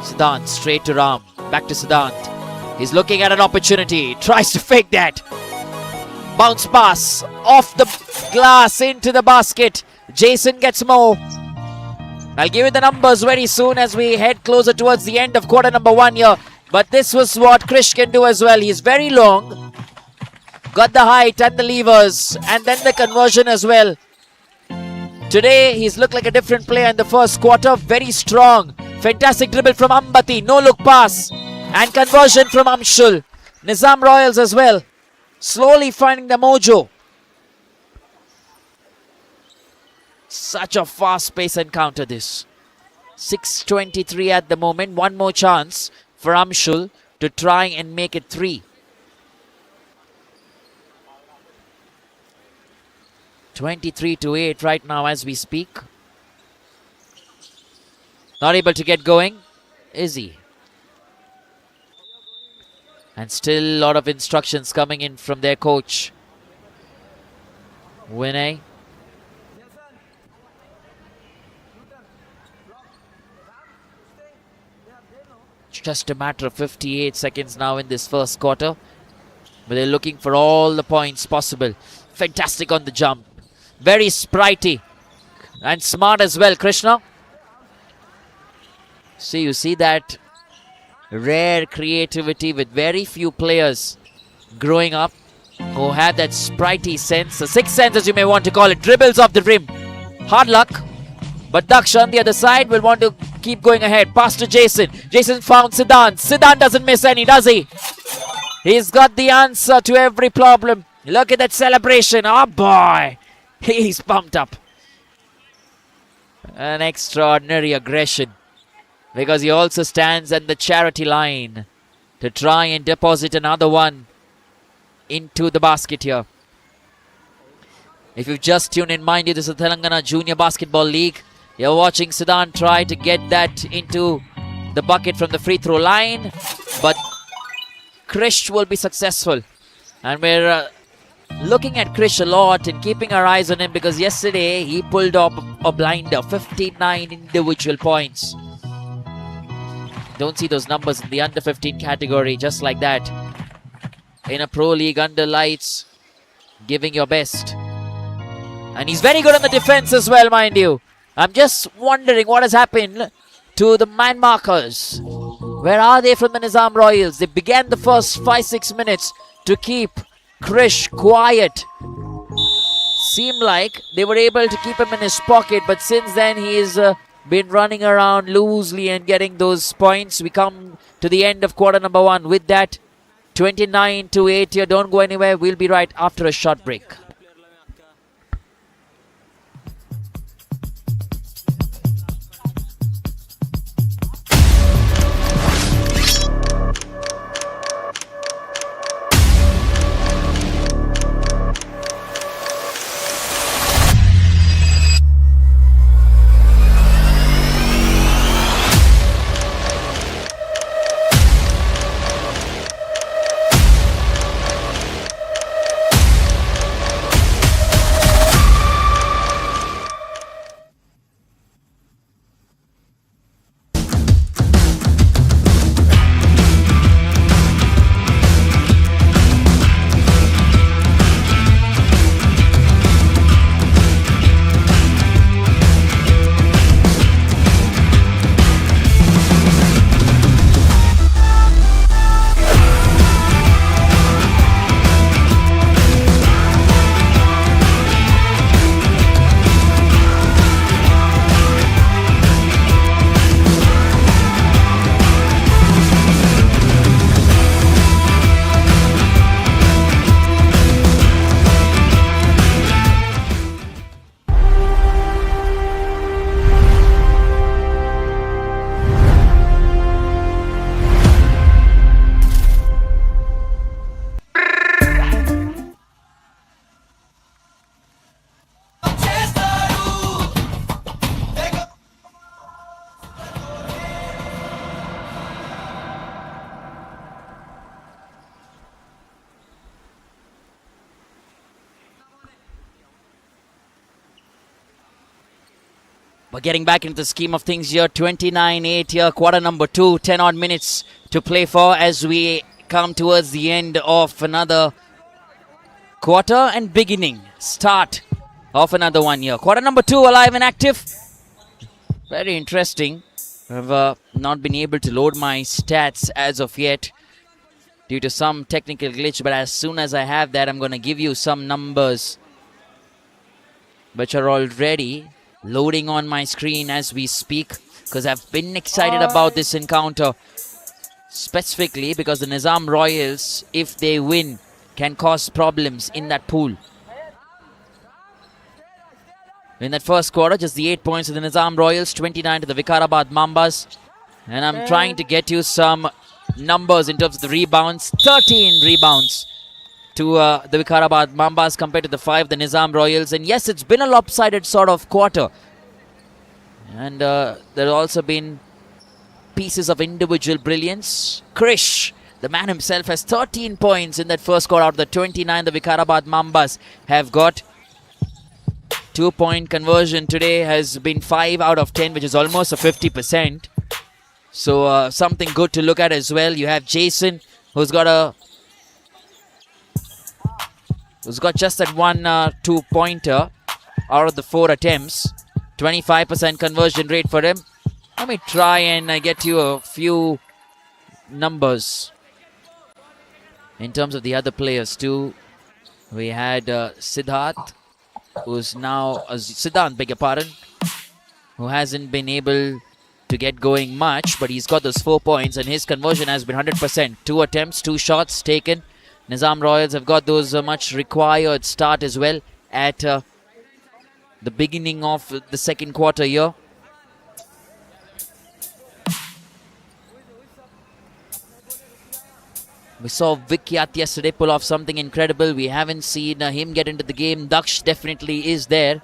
Siddhant straight to Ram. Back to Siddhant. He's looking at an opportunity. Tries to fake that. Bounce pass off the glass into the basket. Jason gets more. I'll give you the numbers very soon as we head closer towards the end of quarter number 1 here. But this was what Krish can do as well. He's very long. Got the height and the levers. And then the conversion as well. Today, he's looked like a different player in the first quarter. Very strong. Fantastic dribble from Ambati. No look pass. And conversion from Amshul. Nizam Royals as well. Slowly finding the mojo. Such a fast-paced encounter this. 6:23 at the moment. One more chance for Amshul to try and make it 3. 23-8 right now as we speak. Not able to get going, is he? And still a lot of instructions coming in from their coach. Vinay. Just a matter of 58 seconds now in this first quarter. But they're looking for all the points possible. Fantastic on the jump. Very spritey. And smart as well, Krishna. So you see that rare creativity with very few players growing up who have that spritey sense, a sixth sense as you may want to call it, dribbles off the rim. Hard luck, but Daksh on the other side will want to keep going ahead. Pass to Jason. Jason found Siddhant. Siddhant doesn't miss any, does he? He's got the answer to every problem. Look at that celebration. Oh boy, he's pumped up. An extraordinary aggression, because he also stands at the charity line to try and deposit another one into the basket here. If you've just tuned in, mind you, this is the Telangana Junior Basketball League. You're watching Siddhant try to get that into the bucket from the free throw line, but Krish will be successful. And we're looking at Krish a lot and keeping our eyes on him, because yesterday he pulled up a blinder, 59 individual points. Don't see those numbers in the under 15 category just like that. In a pro league under lights, giving your best. And he's very good on the defense as well, mind you. I'm just wondering what has happened to the man markers. Where are they from the Nizam Royals? They began the first 5-6 minutes to keep Krish quiet. Seemed like they were able to keep him in his pocket, but since then he's been running around loosely and getting those points. We come to the end of quarter number 1 with that 29-8 here. Don't go anywhere. We'll be right after a short break. But getting back into the scheme of things here, 29-8 here, quarter number 2, 10 odd minutes to play for as we come towards the end of another quarter and beginning start of another one here. Quarter number 2 alive and active. Very interesting. I've not been able to load my stats as of yet due to some technical glitch, but as soon as I have that, I'm going to give you some numbers which are already loading on my screen as we speak, because I've been excited about this encounter specifically because the Nizam Royals, if they win, can cause problems in that pool. In that first quarter, just the 8 points to the Nizam Royals, 29 to the VIKARABAD Mambas. And I'm trying to get you some numbers in terms of the rebounds. 13 rebounds to the VIKARABAD Mambas compared to the 5, the Nizam Royals. And yes, it's been a lopsided sort of quarter. And there have also been pieces of individual brilliance. Krish, the man himself, has 13 points in that first quarter out of the 29 the VIKARABAD Mambas have got. 2-point conversion today has been 5 out of 10, which is almost a 50%. So something good to look at as well. You have Jason, who's got just that one 2-pointer out of the 4 attempts. 25% conversion rate for him. Let me try and get you a few numbers in terms of the other players too. We had Siddharth, who's now Siddhant, beg your pardon, who hasn't been able to get going much, but he's got those 4 points and his conversion has been 100%. 2 attempts, 2 shots taken. Nizam Royals have got those much required start as well at the beginning of the second quarter here. We saw Vikyat yesterday pull off something incredible. We haven't seen him get into the game. Daksh definitely is there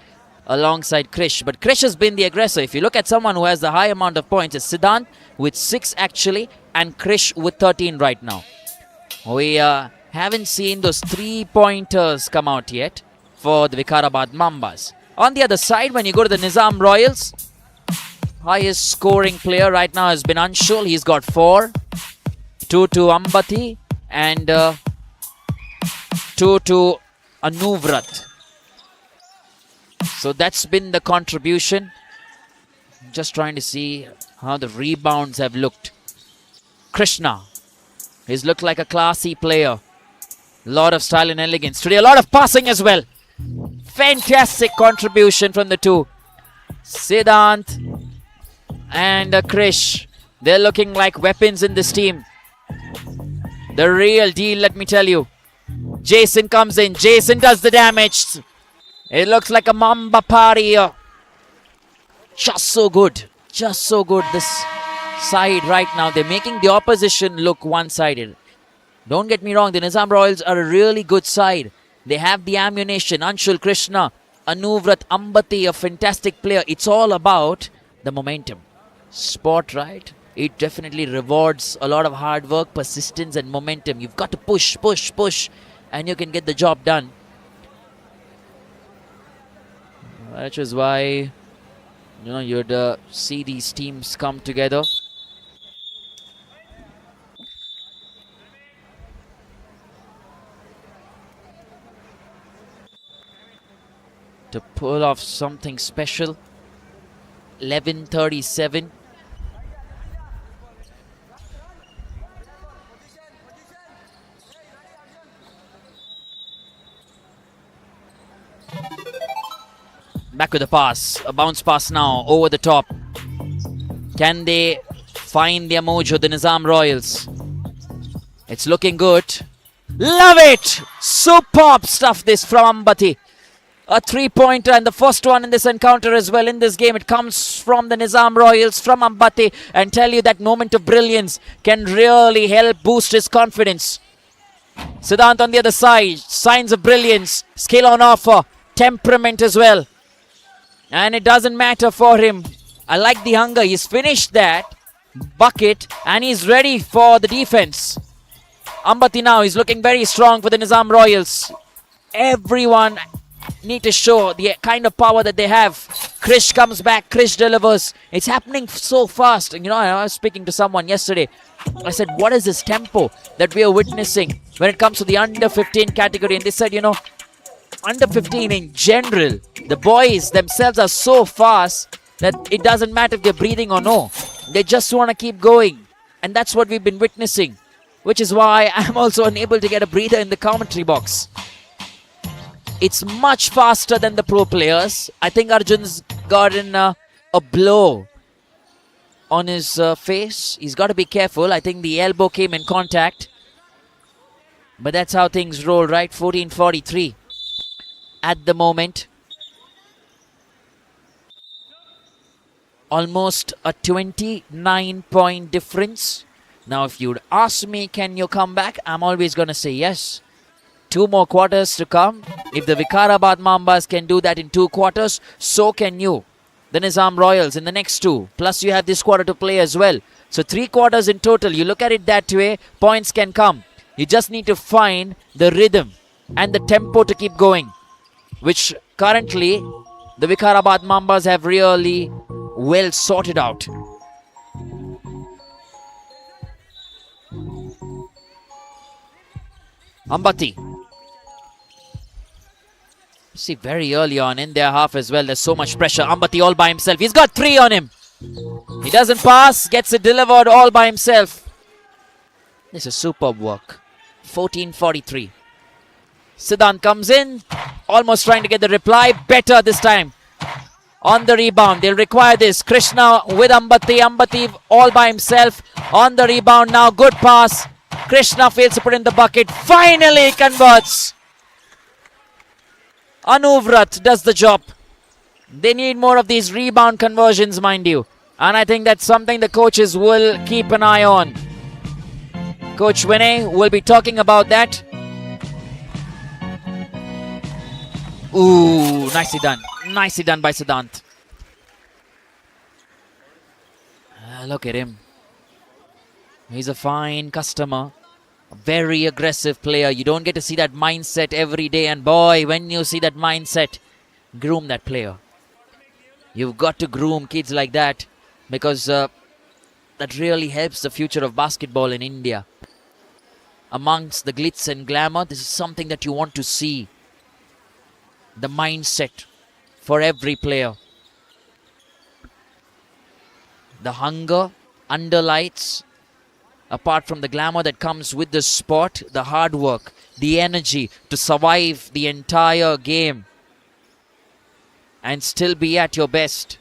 alongside Krish. But Krish has been the aggressor. If you look at someone who has the high amount of points, it's Siddhant with 6 actually and Krish with 13 right now. We haven't seen those 3-pointers come out yet for the VIKARABAD Mambas. On the other side, when you go to the Nizam Royals, highest scoring player right now has been Anshul. He's got 4. 2 to Ambati and 2 to Anuvrat. So that's been the contribution. Just trying to see how the rebounds have looked. Krishna, he's looked like a classy player. A lot of style and elegance. Today a lot of passing as well. Fantastic contribution from the two. Siddhant and Krish. They're looking like weapons in this team. The real deal, let me tell you. Jason comes in. Jason does the damage. It looks like a Mamba party. Just so good. Just so good. This side right now, they're making the opposition look one-sided. Don't get me wrong. The Nizam Royals are a really good side. They have the ammunition. Anshul, Krishna, Anuvrat, Ambati, a fantastic player. It's all about the momentum. Spot right. It definitely rewards a lot of hard work, persistence and momentum. You've got to push, push, push and you can get the job done. Which is why, you'd see these teams come together. To pull off something special. 11:37. Back with the pass. A bounce pass now over the top. Can they find their mojo, the Nizam Royals? It's looking good. Love it! Superb stuff this from Ambati. A 3-pointer and the first one in this encounter as well in this game. It comes from the Nizam Royals, from Ambati, and tell you that moment of brilliance can really help boost his confidence. Siddhant on the other side. Signs of brilliance. Skill on offer. Temperament as well. And it doesn't matter for him. I like the hunger. He's finished that bucket and he's ready for the defense. Ambati now is looking very strong for the Nizam Royals. Everyone need to show the kind of power that they have. Krish comes back, Krish delivers. It's happening so fast. You know, I was speaking to someone yesterday. I said, what is this tempo that we are witnessing when it comes to the under 15 category? And they said, you know, under 15 in general, the boys themselves are so fast that it doesn't matter if they're breathing or no. They just want to keep going. And that's what we've been witnessing, which is why I'm also unable to get a breather in the commentary box. It's much faster than the pro players. I think Arjun's gotten a blow on his face. He's got to be careful. I think the elbow came in contact. But that's how things roll, right? 14:43 at the moment. Almost a 29-point difference. Now, if you'd ask me, can you come back? I'm always going to say yes. 2 more quarters to come. If the VIKARABAD Mambas can do that in 2 quarters, so can you. The Nizam Royals in the next 2. Plus, you have this quarter to play as well. So, 3 quarters in total. You look at it that way, points can come. You just need to find the rhythm and the tempo to keep going, which currently the VIKARABAD Mambas have really well sorted out. Ambati. See, very early on in their half as well, there's so much pressure. Ambati all by himself. He's got 3 on him. He doesn't pass, gets it delivered all by himself. This is superb work. 14:43. Siddhant comes in, almost trying to get the reply. Better this time. On the rebound, they'll require this. Krishna with Ambati. Ambati all by himself. On the rebound now, good pass. Krishna fails to put in the bucket. Finally converts. Anuvrat does the job. They need more of these rebound conversions, mind you. And I think that's something the coaches will keep an eye on. Coach Vinay will be talking about that. Ooh, nicely done. Nicely done by Siddhant. Look at him. He's a fine customer. A very aggressive player. You don't get to see that mindset every day. And boy, when you see that mindset, groom that player. You've got to groom kids like that, because that really helps the future of basketball in India. Amongst the glitz and glamour, this is something that you want to see. The mindset for every player. The hunger underlights, apart from the glamour that comes with the sport, the hard work, the energy to survive the entire game and still be at your best.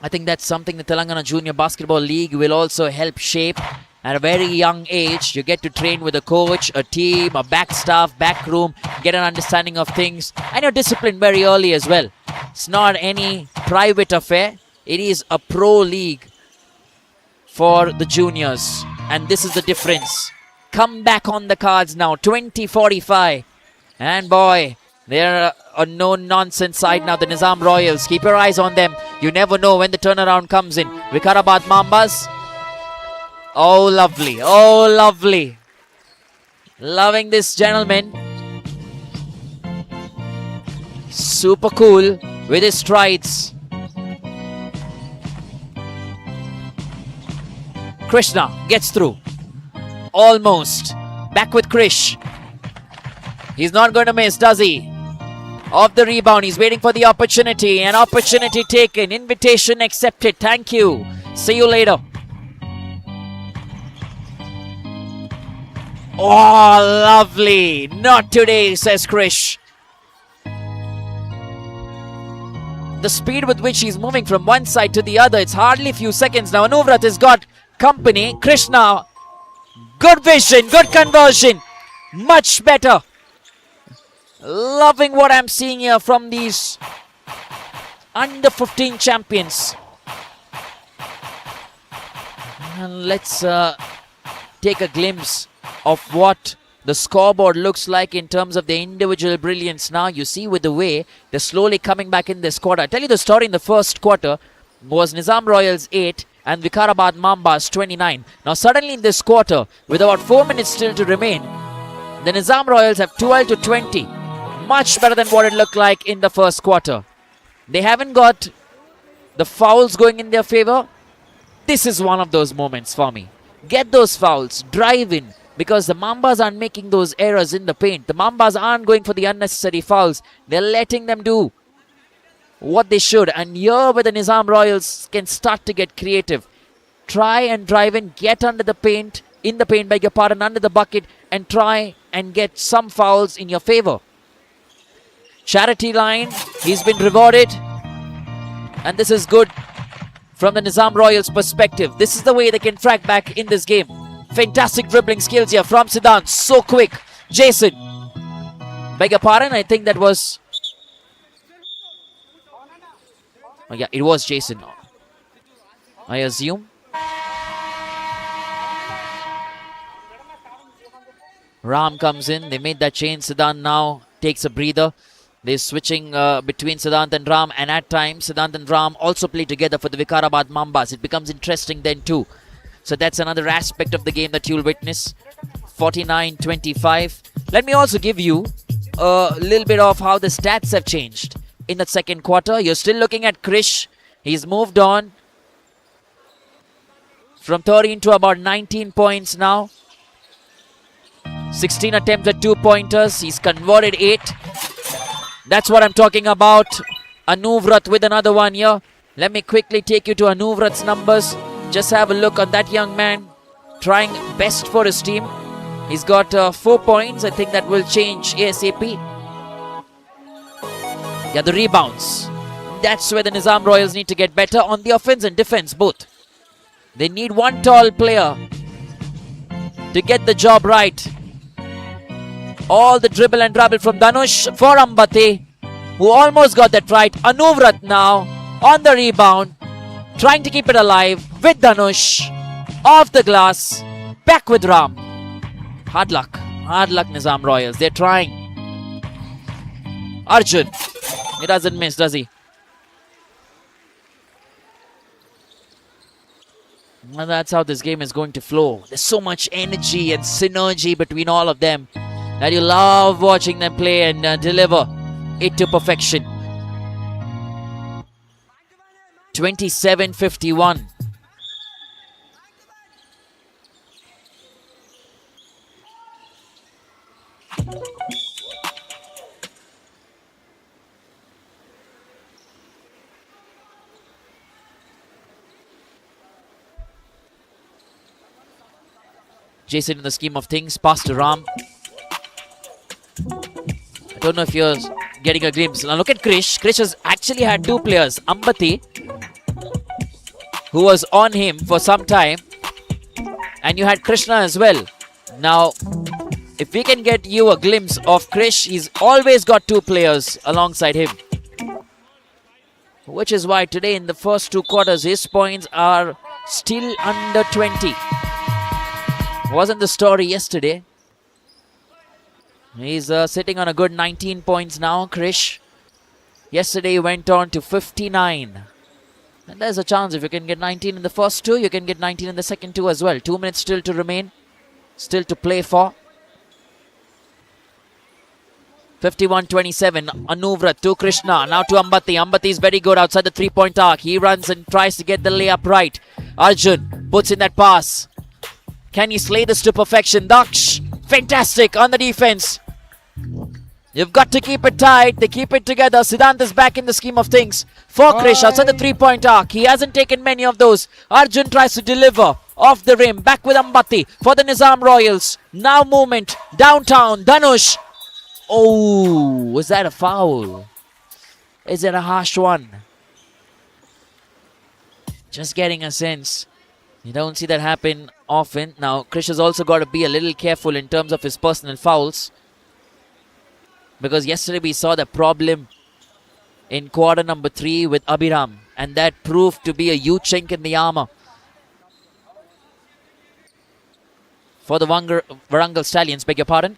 I think that's something the Telangana Junior Basketball League will also help shape. At a very young age, you get to train with a coach, a team, a back staff, back room, get an understanding of things, and you're disciplined very early as well. It's not any private affair. It is a pro league for the juniors, and this is the difference. Come back on the cards now, 20:45, and boy, they're a no-nonsense side now, the Nizam Royals. Keep your eyes on them. You never know when the turnaround comes in. VIKARABAD Mambas. Oh, lovely. Oh, lovely. Loving this gentleman. Super cool with his strides. Krishna gets through. Almost. Back with Krish. He's not going to miss, does he? Off the rebound. He's waiting for the opportunity. An opportunity taken. Invitation accepted. Thank you. See you later. Oh, lovely. Not today, says Krish. The speed with which he's moving from one side to the other, it's hardly a few seconds now. Anuvrat has got company. Krishna, good vision, good conversion. Much better. Loving what I'm seeing here from these under 15 champions. And let's take a glimpse of what the scoreboard looks like in terms of the individual brilliance now. You see with the way they're slowly coming back in this quarter. I tell you the story in the first quarter was Nizam Royals 8 and VIKARABAD Mambas 29. Now suddenly in this quarter, with about 4 minutes still to remain, the Nizam Royals have 12 to 20. much better than what it looked like in the first quarter. They haven't got the fouls going in their favor. This is one of those moments for me. Get those fouls, drive in, because the Mambas aren't making those errors in the paint. The Mambas aren't going for the unnecessary fouls. They're letting them do what they should. And here where the Nizam Royals can start to get creative. Try and drive in, get under the paint, beg your pardon, under the bucket, and try and get some fouls in your favor. Charity line, he's been rewarded. And this is good from the Nizam Royals perspective. This is the way they can track back in this game. Fantastic dribbling skills here from Siddhant. So quick. Jason. Beg your pardon, I think that was... Oh yeah, it was Jason, I assume. Ram comes in. They made that change. Siddhant now takes a breather. They're switching between Siddhant and Ram, and at times Siddhant and Ram also play together for the Vikarabad Mambas. It becomes interesting then too. So that's another aspect of the game that you'll witness. 49-25. Let me also give you a little bit of how the stats have changed in the second quarter. You're still looking at Krish. He's moved on from 13 to about 19 points now. 16 attempts at 2-pointers. He's converted 8. That's what I'm talking about. Anuvrat with another one here. Let me quickly take you to Anuvrat's numbers. Just have a look on that young man. Trying best for his team. He's got 4 points. I think that will change ASAP. Yeah, the rebounds. That's where the Nizam Royals need to get better on the offense and defense both. They need one tall player to get the job right. All the dribble and drabble from Dhanush for Ambati, who almost got that right. Anuvrat now on the rebound, trying to keep it alive with Dhanush. Off the glass, back with Ram. Hard luck Nizam Royals. They're trying. Arjun, he doesn't miss, does he? And that's how this game is going to flow. There's so much energy and synergy between all of them that you love watching them play and deliver it to perfection. 27-51. Jason in the scheme of things, pass to Ram. I don't know if you're getting a glimpse. Now look at Krish. Krish has actually had 2 players. Ambati, who was on him for some time. And you had Krishna as well. Now, if we can get you a glimpse of Krish, he's always got 2 players alongside him. Which is why today in the first 2 quarters, his points are still under 20. Wasn't the story yesterday. He's sitting on a good 19 points now, Krish. Yesterday he went on to 59. And there's a chance if you can get 19 in the first 2, you can get 19 in the second 2 as well. 2 minutes still to remain. Still to play for. 51-27. Anuvrat to Krishna. Now to Ambati. Ambati is very good outside the 3-point arc. He runs and tries to get the layup right. Arjun puts in that pass. Can he slay this to perfection? Daksh, fantastic on the defense. You've got to keep it tight. They keep it together. Siddhant is back in the scheme of things. For Krish, outside the 3-point arc. He hasn't taken many of those. Arjun tries to deliver off the rim. Back with Ambati for the Nizam Royals. Now movement downtown. Dhanush. Oh, was that a foul? Is it a harsh one? Just getting a sense. You don't see that happen often. Now, Krish has also got to be a little careful in terms of his personal fouls. Because yesterday we saw the problem in quarter number 3 with Abhiram. And that proved to be a huge chink in the armor for the Warangal Stallions, beg your pardon.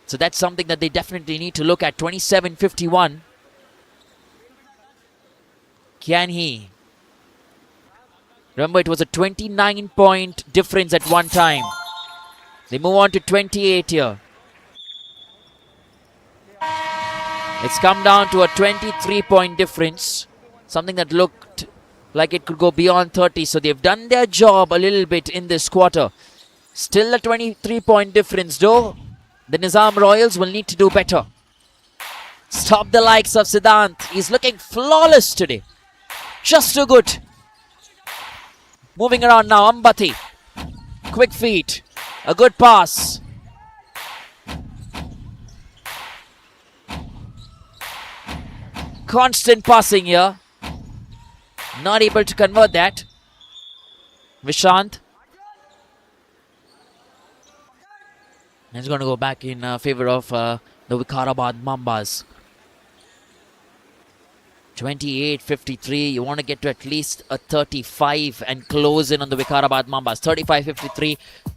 So that's something that they definitely need to look at. 27-51. Can he? Remember, it was a 29-point difference at one time. They move on to 28 here. It's come down to a 23-point difference. Something that looked like it could go beyond 30. So they've done their job a little bit in this quarter. Still a 23-point difference though. The Nizam Royals will need to do better. Stop the likes of Siddhant. He's looking flawless today. Just too good. Moving around now, Ambati. Quick feet. A good pass. Constant passing here. Not able to convert that. Vishant. He's going to go back in favor of the VIKARABAD Mambas. 28-53. You want to get to at least a 35 and close in on the VIKARABAD Mambas. 35-53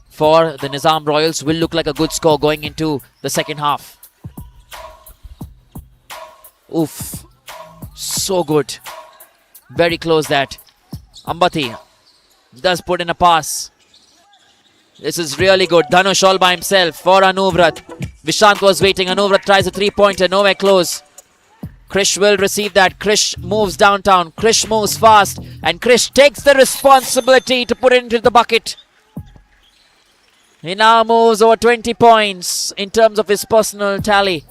for the Nizam Royals will look like a good score going into the second half. Oof. So good. Very close that. Ambati does put in a pass. This is really good. Dhanush all by himself for Anuvrat. Vishant was waiting. Anuvrat tries a three-pointer. Nowhere close. Krish will receive that. Krish moves downtown. Krish moves fast. And Krish takes the responsibility to put it into the bucket. He now moves over 20 points in terms of his personal tally.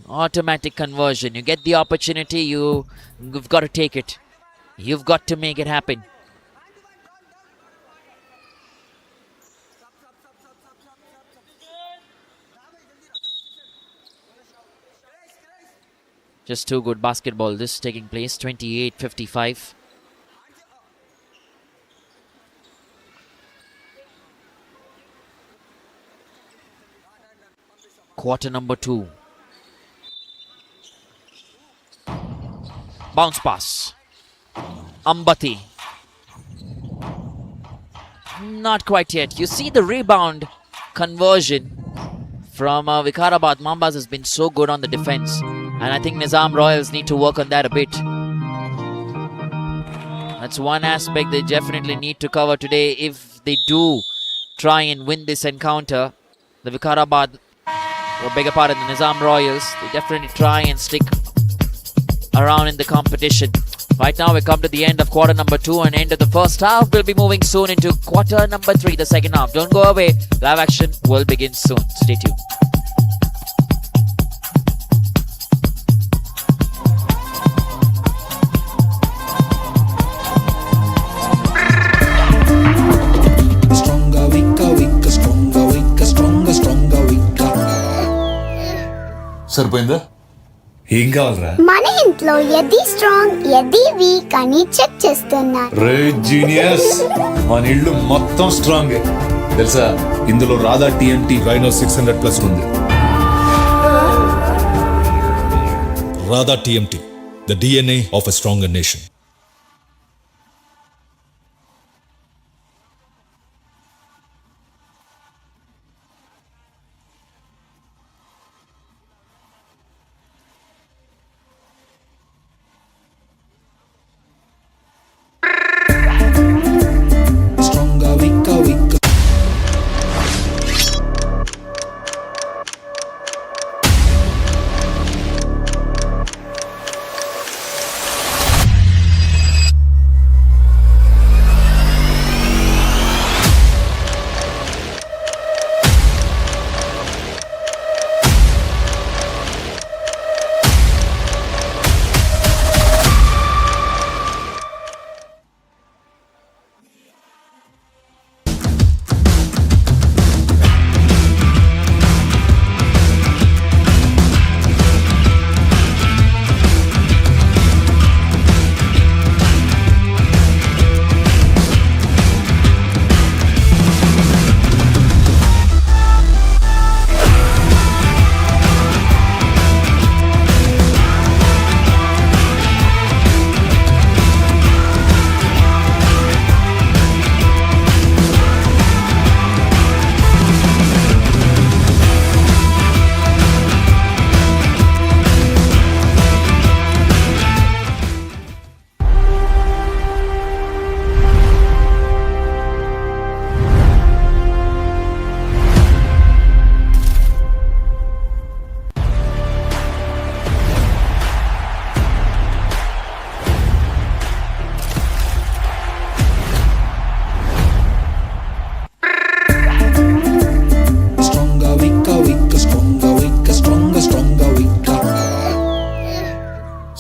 Automatic conversion. You get the opportunity, you've got to take it. You've got to make it happen. Just too good basketball. This taking place 28-55. Quarter number 2. Bounce pass. Ambati. Not quite yet. You see the rebound conversion from VIKARABAD Mambas has been so good on the defense. And I think Nizam Royals need to work on that a bit. That's one aspect they definitely need to cover today if they do try and win this encounter. The VIKARABAD, or beg your pardon, the Nizam Royals, they definitely try and stick around in the competition. Right now we come to the end of quarter number 2 and end of the first half. We'll be moving soon into quarter number 3, the second half. Don't go away. Live action will begin soon. Stay tuned. సరిపోయిందా? ఏం కావాలరా? మన ఇంట్లో ఎది strong ఎది week అని check చేస్తున్నారు. రే genius, మన ఇల్లు మొత్తం స్ట్రాంగ్ తెలుసా? ఇందులో రాధా టీఎంటీ రైనో 600+ ఉంది. Radha TMT, the DNA of a stronger nation.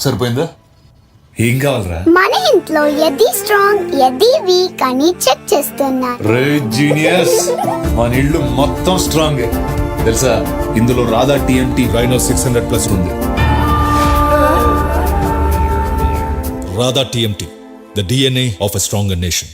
సరిపోయిందా? ఏం కావాలరా? మన ఇంట్లో ఎది స్ట్రాంగ్ ఎది వీక్ అని చెక్ చేస్తున్నా. రే జీనియస్, మన ఇల్లు మొత్తం స్ట్రాంగ్ తెలుసా? ఇందులో రాధా టీఎంటీ రైనో 600+ ఉంది. Radha TMT, the DNA of a stronger nation.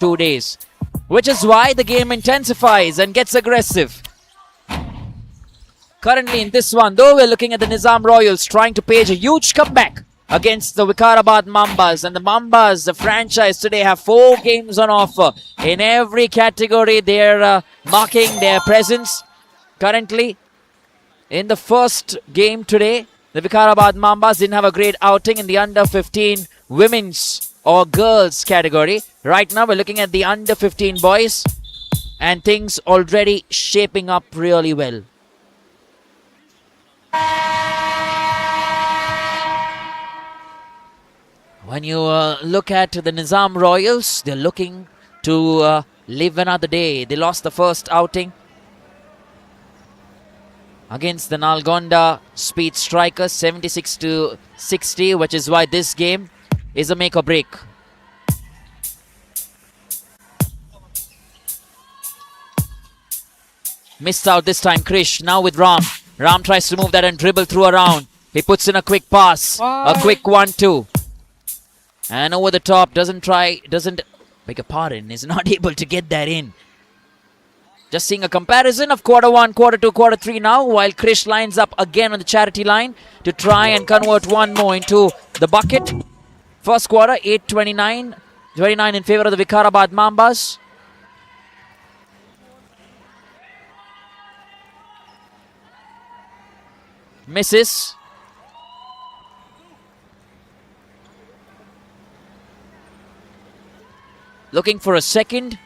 2 days, which is why the game intensifies and gets aggressive. Currently in this one, though, we're looking at the Nizam Royals trying to page a huge comeback against the VIKARABAD Mambas. And the Mambas, the franchise today, have 4 games on offer. In every category, they're marking their presence. Currently, in the first game today, the VIKARABAD Mambas didn't have a great outing in the under-15 women's or girls category. Right now, we're looking at the under-15 boys. And things already shaping up really well. When you look at the Nizam Royals, they're looking to live another day. They lost the first outing against the Nalgonda Speed Strikers, 76-60, which is why this game is a make or break. Missed out this time, Krish. Now with Ram. Ram tries to move that and dribble through around. He puts in a quick pass. A quick 1-2. And over the top, beg a pardon, is not able to get that in. Just seeing a comparison of quarter 1, quarter 2, quarter 3 now, while Krish lines up again on the charity line to try and convert one more into the bucket. First quarter, 8-29. 29 in favor of the VIKARABAD Mambas. Misses. Looking for a second.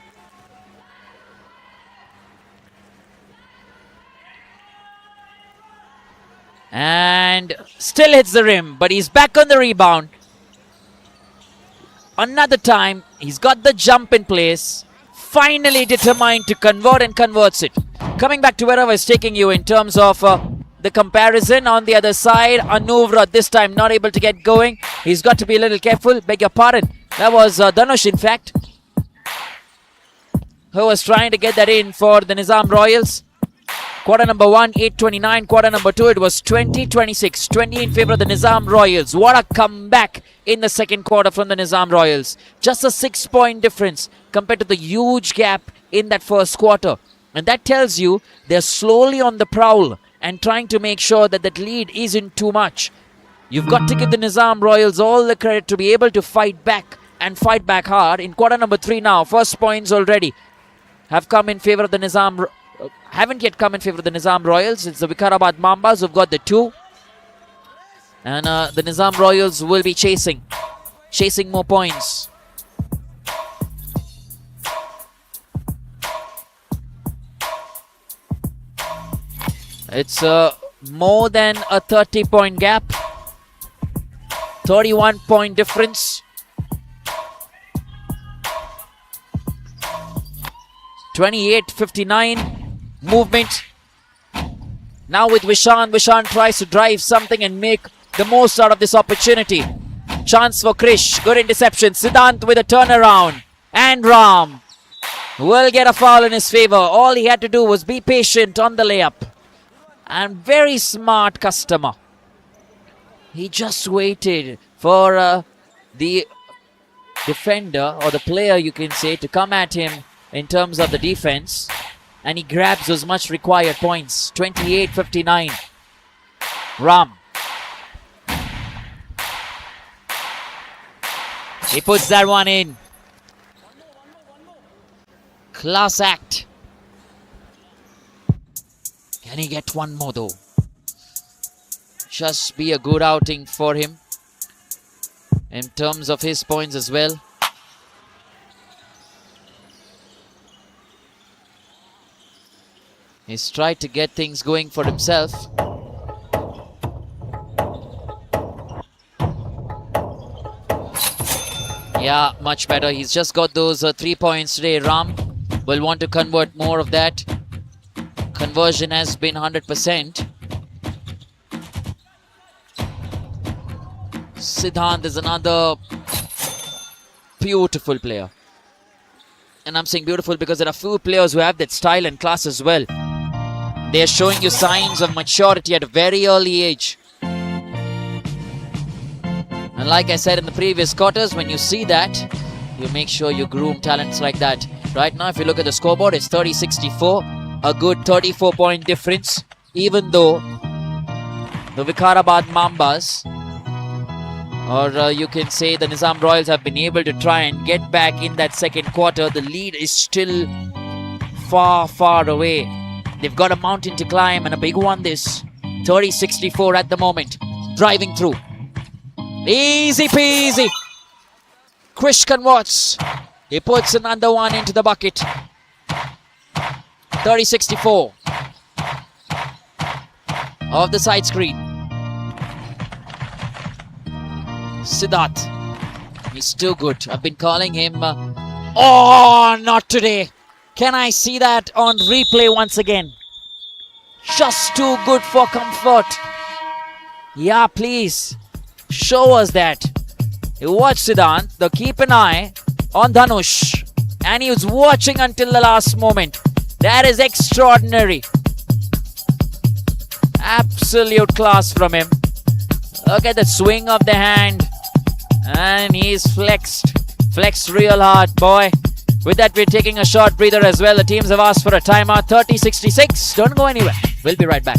And still hits the rim, but he's back on the rebound. Another time, he's got the jump in place. Finally determined to convert and converts it. Coming back to where I was taking you in terms of the comparison on the other side. Anuvra this time not able to get going. He's got to be a little careful. Beg your pardon. That was Dhanush, in fact, who was trying to get that in for the Nizam Royals. Quarter number 1, 8-29. Quarter number 2, it was 20-26. 20 in favor of the Nizam Royals. What a comeback in the second quarter from the Nizam Royals. Just a 6-point difference compared to the huge gap in that first quarter. And that tells you they're slowly on the prowl and trying to make sure that that lead isn't too much. You've got to give the Nizam Royals all the credit to be able to fight back and fight back hard. In quarter number 3 now, first points already have come in favor of the Nizam, haven't yet come in favor of the Nizam Royals. It's the VIKARABAD Mambas who've got the 2. And the Nizam Royals will be chasing more points. It's more than a 30-point gap. 31-point difference. 28-59 movement. Now with Vishan. Vishan tries to drive something and make the most out of this opportunity. Chance for Krish. Good interception. Siddhant with a turnaround. And Ram will get a foul in his favor. All he had to do was be patient on the layup. And very smart customer. He just waited for the defender, or the player you can say, to come at him in terms of the defense. And he grabs those much required points. 28-59. Ram. He puts that one in. Class act. Can he get one more though? Just be a good outing for him in terms of his points as well. He's tried to get things going for himself. Yeah, much better. He's just got those 3 points today. Ram will want to convert more of that. Conversion has been 100%. Siddhant is another beautiful player. And I'm saying beautiful because there are few players who have that style and class as well. They are showing you signs of maturity at a very early age. And like I said in the previous quarters, when you see that, You make sure you groom talents like that. Right now, if you look at the scoreboard, it's 30-64. A good 34-point difference. Even though the VIKARABAD Mambas, or you can say the Nizam Royals, have been able to try and get back in that second quarter, the lead is still far, far away. They've got a mountain to climb, and a big one this. 30-64 at the moment. Driving through. Easy peasy. Krish converts. He puts another one into the bucket. 30-64. Off the side screen. Siddharth. He's too good. I've been calling him. Oh, not today. Can I see that on replay once again? Just too good for comfort. Yeah, please. Show us that. You watch Siddharth. Though keep an eye on Dhanush. And he was watching until the last moment. That is extraordinary. Absolute class from him. Look at the swing of the hand. And he's flexed. Flexed real hard, boy. With that, we're taking a short breather as well. The teams have asked for a timeout. 30-66. Don't go anywhere. We'll be right back.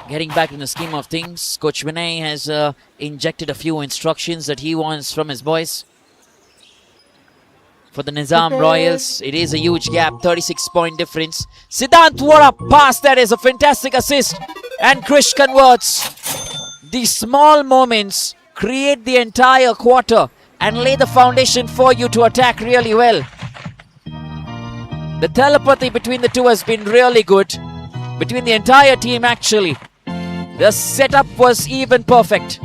Getting back in the scheme of things, Coach Vinay has injected a few instructions that he wants from his boys. For the Nizam Royals, it is a huge gap, 36-point difference. Siddharth, what a pass! That is a fantastic assist. And Krish converts. These small moments create the entire quarter and lay the foundation for you to attack really well. The telepathy between the two has been really good. Between the entire team, actually. The setup was even perfect.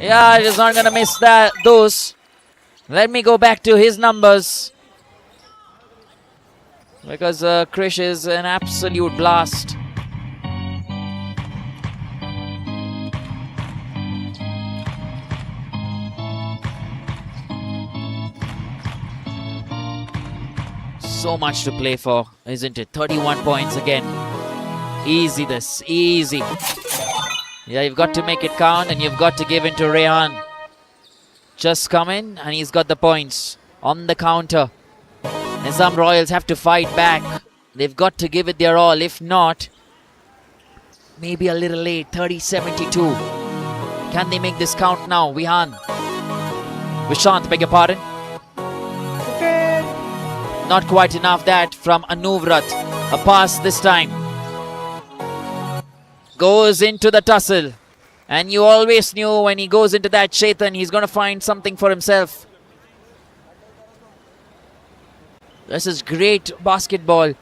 Yeah, he's not going to miss those. Let me go back to his numbers. Because Krish is an absolute blast. So much to play for, isn't it? 31 points again. Easy this, easy. Yeah, you've got to make it count and you've got to give in to Rehan. Just come in and he's got the points on the counter. Nizam Royals have to fight back. They've got to give it their all. If not, maybe a little late. 30-72. Can they make this count now? Vishant, beg your pardon. Not quite enough. That from Anuvrat. A pass this time. Goes into the tussle. And you always knew when he goes into that Chetan, he's going to find something for himself. This is great basketball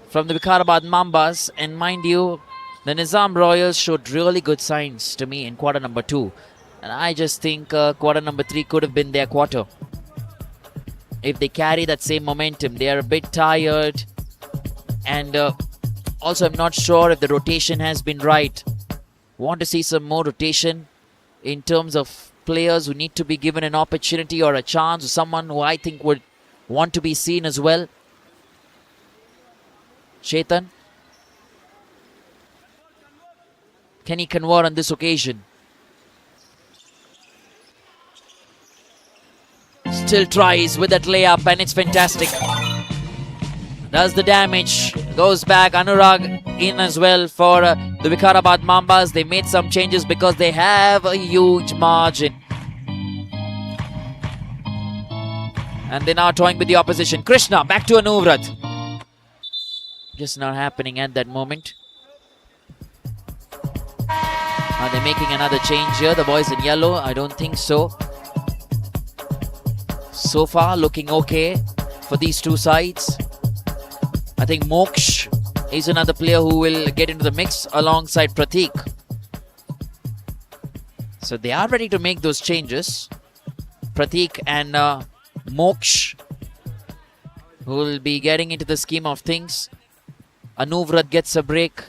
from the VIKARABAD Mambas. And mind you, the Nizam Royals showed really good signs to me in quarter number 2. And I just think quarter number 3 could have been their quarter. If they carry that same momentum, they are a bit tired. And also, I'm not sure if the rotation has been right. Want to see some more rotation in terms of players who need to be given an opportunity or a chance, or someone who I think would want to be seen as well. Chetan. Can he convert on this occasion? Still tries with that layup and it's fantastic. Does the damage. Goes back. Anurag in as well for the VIKARABAD Mambas. They made some changes because they have a huge margin. And they're now toying with the opposition. Krishna back to Anuvrat. Just not happening at that moment. Are they making another change here? The boys in yellow? I don't think so. So far, looking okay for these two sides. I think Moksh is another player who will get into the mix alongside Prateek. So they are ready to make those changes. Prateek and Moksh, who will be getting into the scheme of things. Anuvrat gets a break.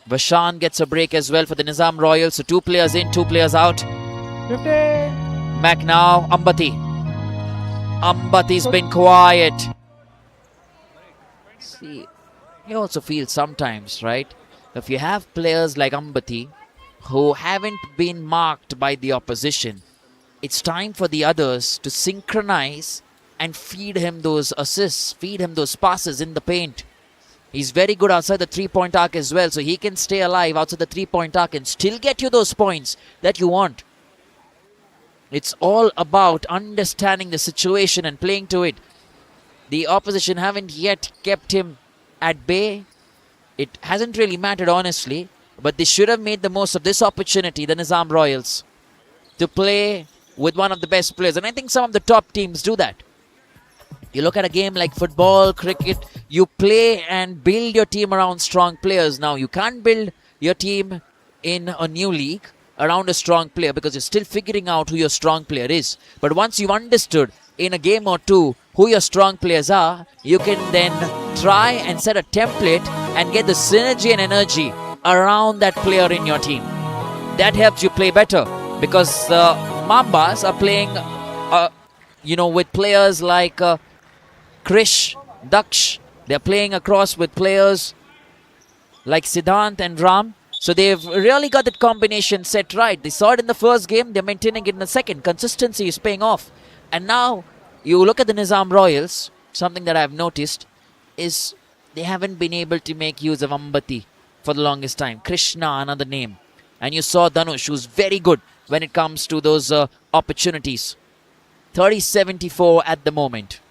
Vashan gets a break as well for the Nizam Royals. So 2 players in, 2 players out. 15. Back now, Ambati. Ambati's been quiet. See, you also feel sometimes, right? If you have players like Ambati who haven't been marked by the opposition, it's time for the others to synchronize and feed him those assists, feed him those passes in the paint. He's very good outside the 3-point arc as well, so he can stay alive outside the 3-point arc and still get you those points that you want. It's all about understanding the situation and playing to it. The opposition haven't yet kept him at bay. It hasn't really mattered, honestly, but they should have made the most of this opportunity, the Nizam Royals, to play with one of the best players. And I think some of the top teams do that. You look at a game like football, cricket, you play and build your team around strong players. Now, you can't build your team in a new league around a strong player because you're still figuring out who your strong player is. But once you've understood in a game or two who your strong players are, you can then try and set a template and get the synergy and energy around that player in your team. That helps you play better because the Mambas are playing, with players like Krish, Daksh. They're playing across with players like Siddhant and Ram. So they've really got that combination set right. They saw it in the first game. They're maintaining it in the second. Consistency is paying off. And now you look at the Nizam Royals. Something that I've noticed is they haven't been able to make use of Ambati for the longest time. Krishna, another name. And you saw Dhanush, who's very good when it comes to those opportunities. 30-74 at the moment.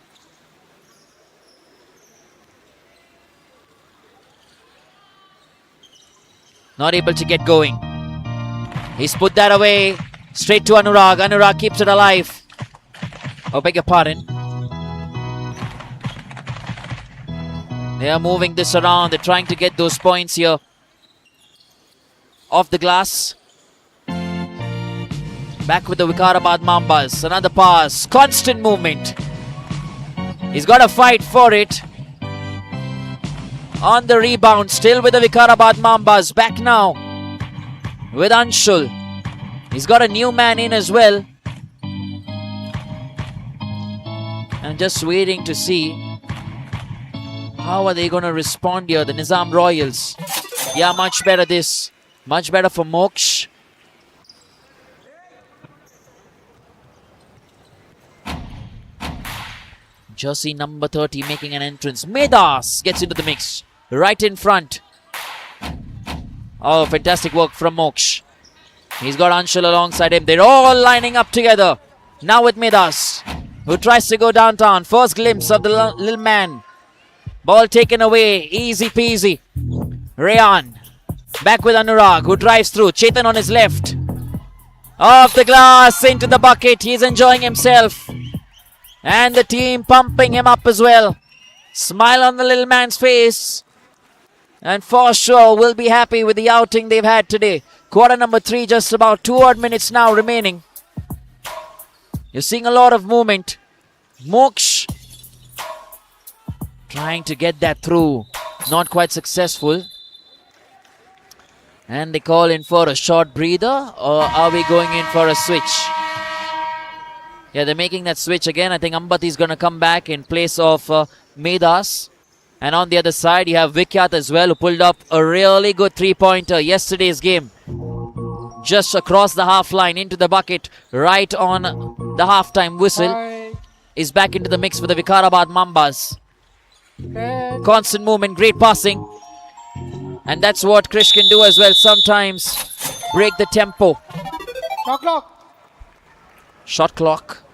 Not able to get going. He's put that away. Straight to Anurag. Anurag keeps it alive. Oh, beg your pardon. They are moving this around. They're trying to get those points here. Off the glass. Back with the VIKARABAD Mambas. Another pass. Constant movement. He's got to fight for it. On the rebound, still with the VIKARABAD Mambas. Back now with Anshul. He's got a new man in as well. I'm just waiting to see how are they going to respond here, the Nizam Royals. Yeah, much better this. Much better for Moksh. Jersey number 30 making an entrance. Medas gets into the mix. Right in front. Oh, fantastic work from Moksh. He's got Anshul alongside him. They're all lining up together. Now with Medas, who tries to go downtown. First glimpse of the little man. Ball taken away. Easy peasy. Rayan. Back with Anurag, who drives through. Chetan on his left. Off the glass, into the bucket. He's enjoying himself. And the team pumping him up as well. Smile on the little man's face. And for sure will be happy with the outing they've had today. Quarter number 3, just about 2 odd minutes now remaining. You're seeing a lot of movement. Moksh trying to get that through. Not quite successful. And they call in for a short breather. Or are we going in for a switch? Yeah, they're making that switch again. I think Ambati is going to come back in place of Medas. And on the other side, you have Vikyat as well, who pulled up a really good 3-pointer yesterday's game. Just across the half line, into the bucket, right on the halftime whistle. Is back into the mix for the VIKARABAD Mambas. Constant movement, great passing. And that's what Krish can do as well. Sometimes break the tempo. Shot clock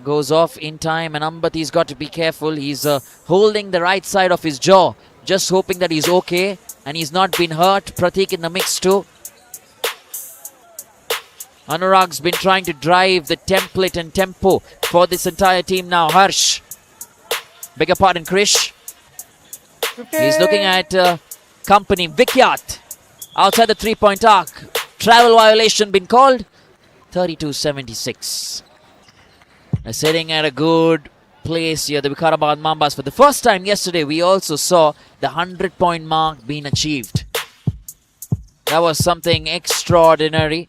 goes off in time, and Ambati's got to be careful. He's holding the right side of his jaw Just hoping that he's okay and he's not been hurt. Pratik in the mix too. Anurag's been trying to drive the template and tempo for this entire team now. Harsh. Beg your pardon, Krish. He's looking at company. Vikyat outside the 3-point arc. Travel violation been called. 32-76. They're sitting at a good place here, the VIKARABAD Mambas. For the first time yesterday, we also saw the 100-point mark being achieved. That was something extraordinary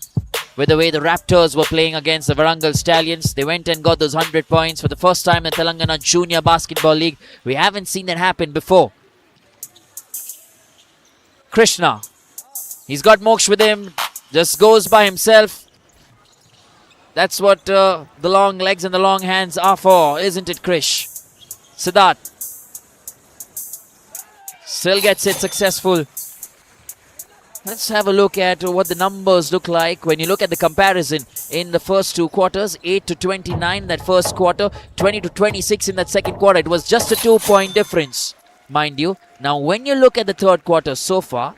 with the way the Raptors were playing against the Varangal Stallions. They went and got those 100 points for the first time in the Telangana Junior Basketball League. We haven't seen that happen before. Krishna. He's got Moksh with him. Just goes by himself. That's what the long legs and the long hands are for, isn't it, Krish? Siddharth. Still gets it successful. Let's have a look at what the numbers look like when you look at the comparison in the first two quarters. 8-29 in that first quarter, 20-26 in that second quarter. It was just a 2-point difference, mind you. Now, when you look at the third quarter so far,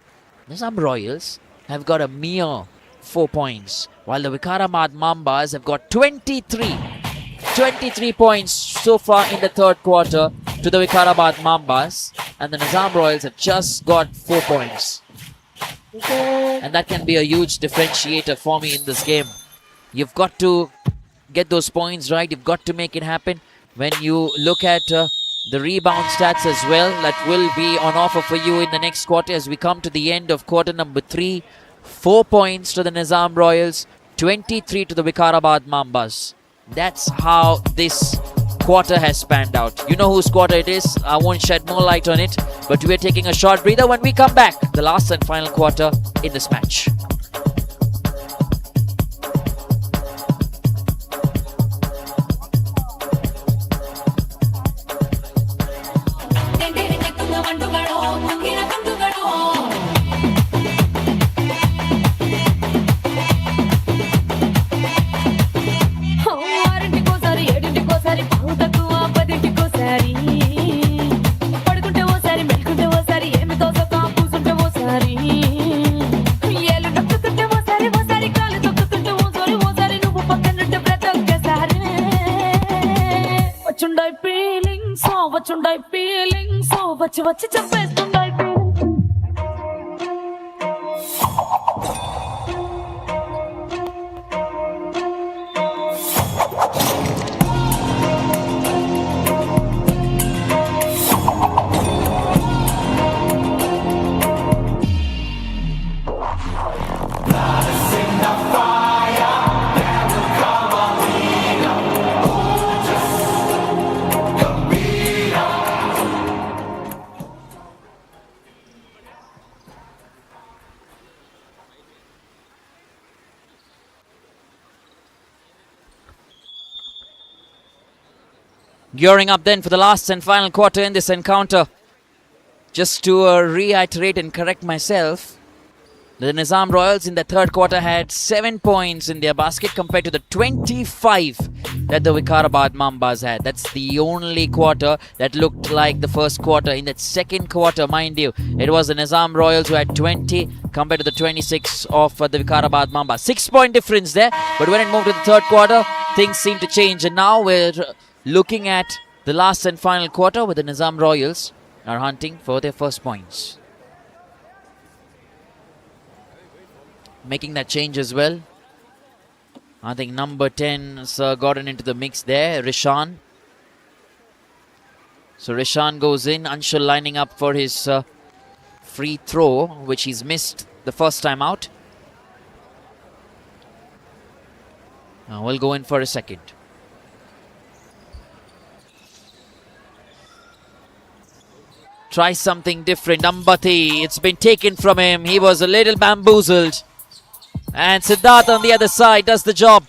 Nizam Royals have got a mere 4 points, while the VIKARABAD Mambas have got 23 points so far in the third quarter to the VIKARABAD Mambas, and the Nizam Royals have just got 4 points. And that can be a huge differentiator for me in this game. You've got to get those points right. You've got to make it happen. When you look at the rebound stats as well, that will be on offer for you in the next quarter as we come to the end of quarter number 3. 4 points to the Nizam Royals, 23 to the VIKARABAD Mambas. That's how this quarter has panned out. You know whose quarter it is. I won't shed more light on it, but we're taking a short breather. When we come back, the last and final quarter in this match. వచ్చి చెప్పేస్తుండాయి Gearing up then for the last and final quarter in this encounter. Just to reiterate and correct myself, the Nizam Royals in the third quarter had 7 points in their basket compared to the 25 that the VIKARABAD Mambas had. That's the only quarter that looked like the first quarter. In that second quarter, mind you, it was the Nizam Royals who had 20 compared to the 26 of the VIKARABAD Mambas. 6-point difference there, but when it moved to the third quarter, things seemed to change, and now we're looking at the last and final quarter where the Nizam Royals are hunting for their first points. Making that change as well. I think number 10 has gotten into the mix there, Rishan. So Rishan goes in, Anshul lining up for his free throw, which he's missed the first time out. Now we'll go in for a second. Try something different. Ambati, it's been taken from him. He was a little bamboozled. And Siddharth on the other side does the job.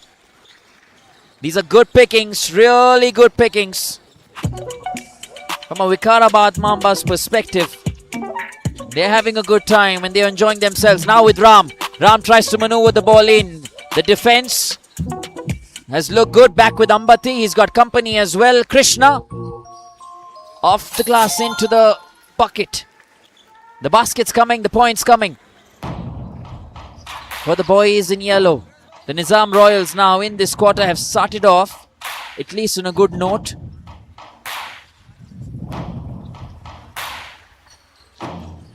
These are good pickings, really good pickings. From a VIKARABAD Mambas perspective, they're having a good time and they're enjoying themselves. Now with Ram. Ram tries to maneuver the ball in. The defense has looked good. Back with Ambati. He's got company as well. Krishna off the glass into the bucket. The basket's coming, the point's coming. For the boys in yellow. The Nizam Royals now in this quarter have started off, at least on a good note.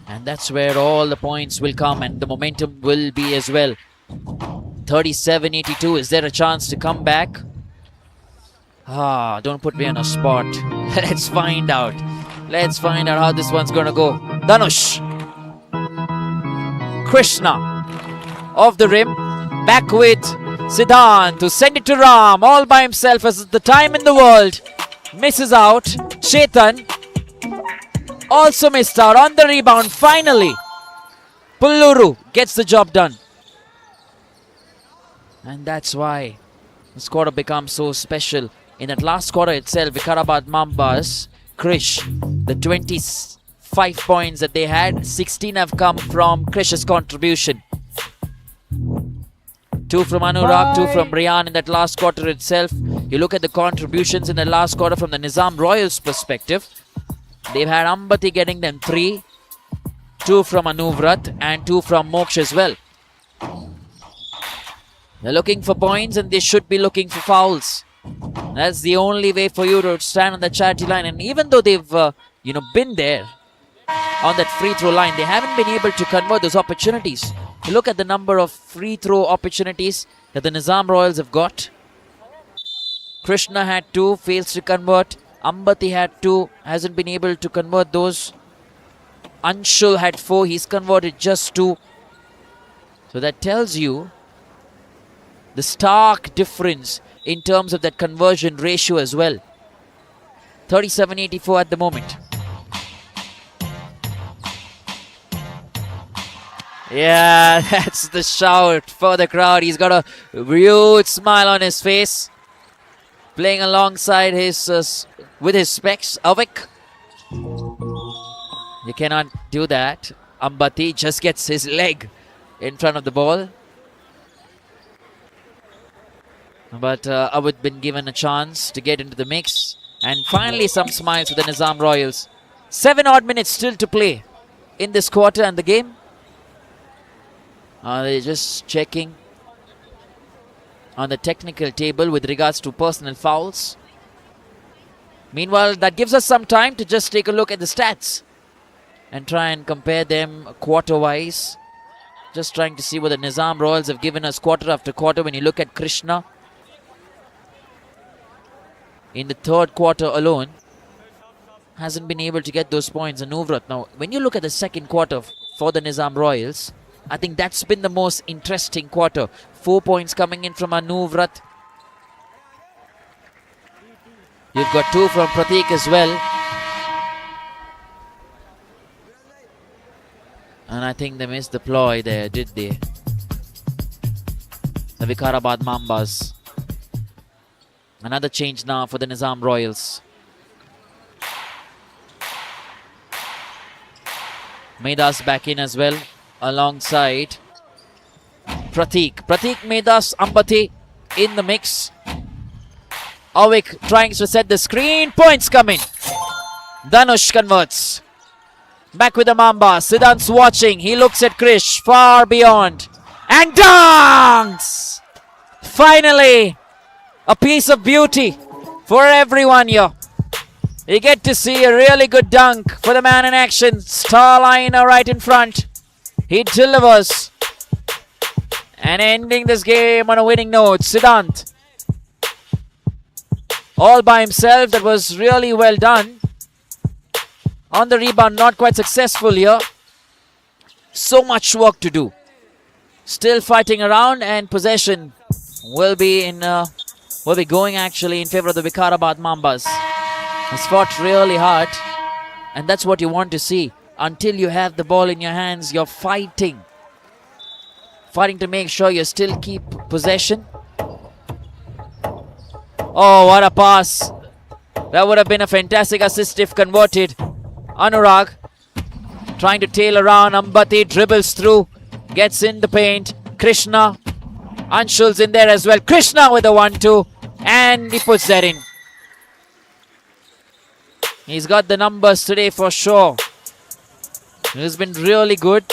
And that's where all the points will come and the momentum will be as well. 37-82, is there a chance to come back? Don't put me on a spot. Let's find out. Let's find out how this one's gonna go. Dhanush. Krishna. Off the rim. Back with Siddhant to send it to Ram. All by himself as the time in the world. Misses out. Chetan. Also missed out on the rebound. Finally. Pulluru gets the job done. And that's why this quarter becomes so special. In that last quarter itself, Vikarabad Mambas, Krish, the 25 points that they had, 16 have come from Krish's contribution. 2 from Anurag, 2 from Riyan in that last quarter itself. You look at the contributions in the last quarter from the Nizam Royals perspective. They've had Ambati getting them 3, 2 from Anuvrat and 2 from Moksh as well. They're looking for points and they should be looking for fouls. That's the only way for you to stand on the charity line. And even though they've been there on that free throw line, they haven't been able to convert those opportunities. You look at the number of free throw opportunities that the Nizam Royals have got. Krishna had 2, fails to convert. Ambati had 2, hasn't been able to convert those. Anshul had 4, he's converted just 2. So that tells you the stark difference in terms of that conversion ratio as well. 37-84 at the moment. Yeah, that's the shout for the crowd. He's got a huge smile on his face. Playing alongside with his specs, Avik. You cannot do that. Ambati just gets his leg in front of the ball. But Avik been given a chance to get into the mix. And finally some smiles for the Nizam Royals. 7 odd minutes still to play in this quarter and the game. They're just checking on the technical table with regards to personal fouls. Meanwhile, that gives us some time to just take a look at the stats and try and compare them quarter-wise. Just trying to see what the Nizam Royals have given us quarter after quarter. When you look at Krishna, in the third quarter alone, hasn't been able to get those points. And Anuvrat. Now, when you look at the second quarter for the Nizam Royals, I think that's been the most interesting quarter. 4 points coming in from Anuvrat. You've got 2 from Pratik as well. And I think they missed the ploy there, did they? The Vikarabad Mambas. Another change now for the Nizam Royals. Medas back in as well, alongside Pratik. Pratik, Medas, Ambati in the mix. Avik trying to set the screen. Points coming. Dhanush converts. Back with the Mambas. Siddhant's watching. He looks at Krish far beyond. And dunks! Finally, a piece of beauty for everyone here. You get to see a really good dunk for the man in action. Starliner right in front. He delivers. And ending this game on a winning note, Siddhant. All by himself. That was really well done. On the rebound, not quite successful here. So much work to do. Still fighting around, and possession will be going actually in favor of the Vikarabad Mambas. Has fought really hard, and that's what you want to see. Until you have the ball in your hands, you're fighting. Fighting to make sure you still keep possession. Oh, what a pass. That would have been a fantastic assist if converted. Anurag trying to tail around. Ambati dribbles through. Gets in the paint. Krishna. Anshul's in there as well. Krishna with a 1-2. And he puts that in. He's got the numbers today for sure. He's been really good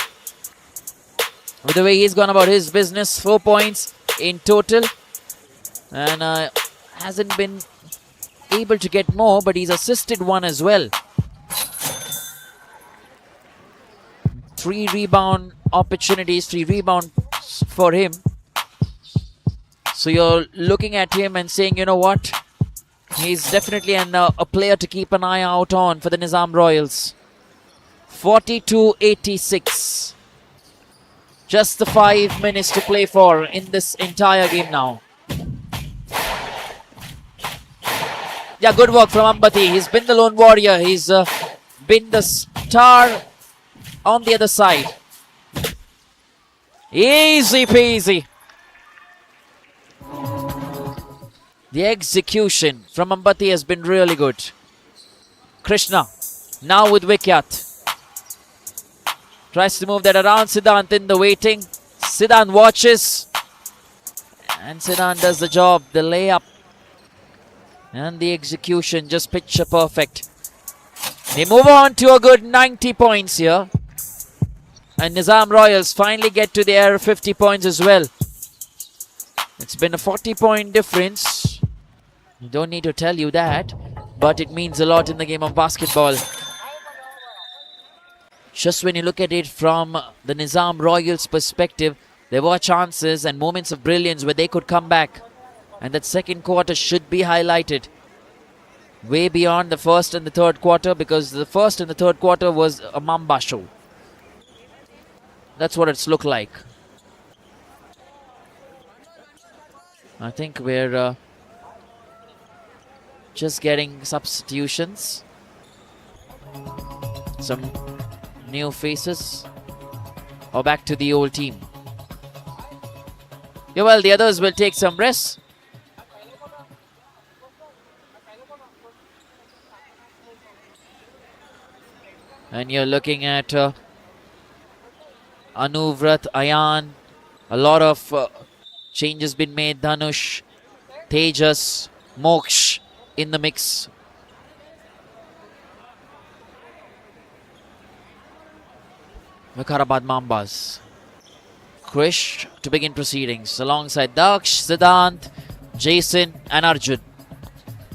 with the way he's gone about his business. 4 points in total. And hasn't been able to get more, but he's assisted one as well. 3 rebound opportunities, 3 rebounds for him. So you're looking at him and saying, you know what? He's definitely a player to keep an eye out on for the Nizam Royals. 42-86. Just the 5 minutes to play for in this entire game now. Yeah, good work from Ambati. He's been the lone warrior. He's been the star on the other side. Easy peasy. The execution from Ambati has been really good. Krishna now with Vikyat. Tries to move that around. Siddhant in the waiting. Siddhant watches. And Siddhant does the job. The layup. And the execution just picture perfect. They move on to a good 90 points here. And Nizam Royals finally get to their 50 points as well. It's been a 40-point difference. I don't need to tell you that. But it means a lot in the game of basketball. Just when you look at it from the Nizam Royals perspective, there were chances and moments of brilliance where they could come back. And that second quarter should be highlighted. Way beyond the first and the third quarter, because the first and the third quarter was a Mamba show. That's what it's looked like. I think we're just getting substitutions. Some new faces. Or back to the old team. Yeah, well, the others will take some rest. And you're looking at Anuvrat, Ayan. A lot of changes been made. Dhanush, Tejas, Moksh in the mix. VIKARABAD Mambas. Krish to begin proceedings alongside Daksh, Siddhant, Jason and Arjun.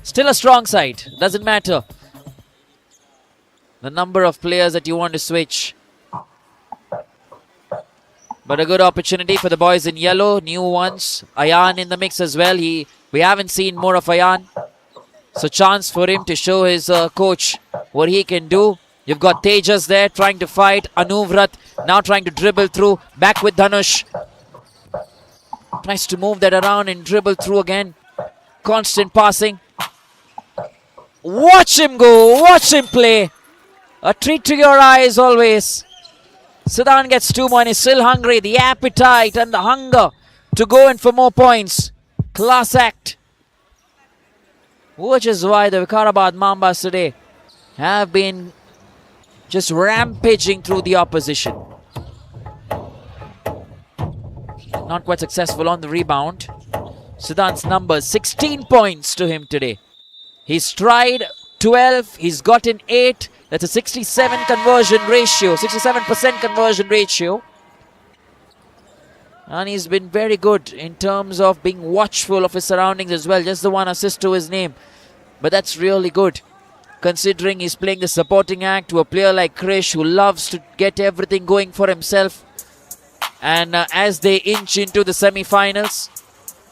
Still a strong side. Doesn't matter the number of players that you want to switch. But a good opportunity for the boys in yellow. New ones. Ayan in the mix as well. We haven't seen more of Ayan. So chance for him to show his coach what he can do. You've got Tejas there trying to fight. Anuvrat now trying to dribble through. Back with Dhanush. Tries to move that around and dribble through again. Constant passing. Watch him go. Watch him play. A treat to your eyes always. Siddhant gets 2 more and he's still hungry. The appetite and the hunger to go in for more points. Class act. Which is why the VIKARABAD Mambas today have been just rampaging through the opposition. Not quite successful on the rebound. Siddhant's numbers, 16 points to him today. He's tried 12, he's gotten 8. That's a 67% conversion ratio. And he's been very good in terms of being watchful of his surroundings as well. Just the 1 assist to his name. But that's really good, considering he's playing the supporting act to a player like Krish, who loves to get everything going for himself. And as they inch into the semi-finals,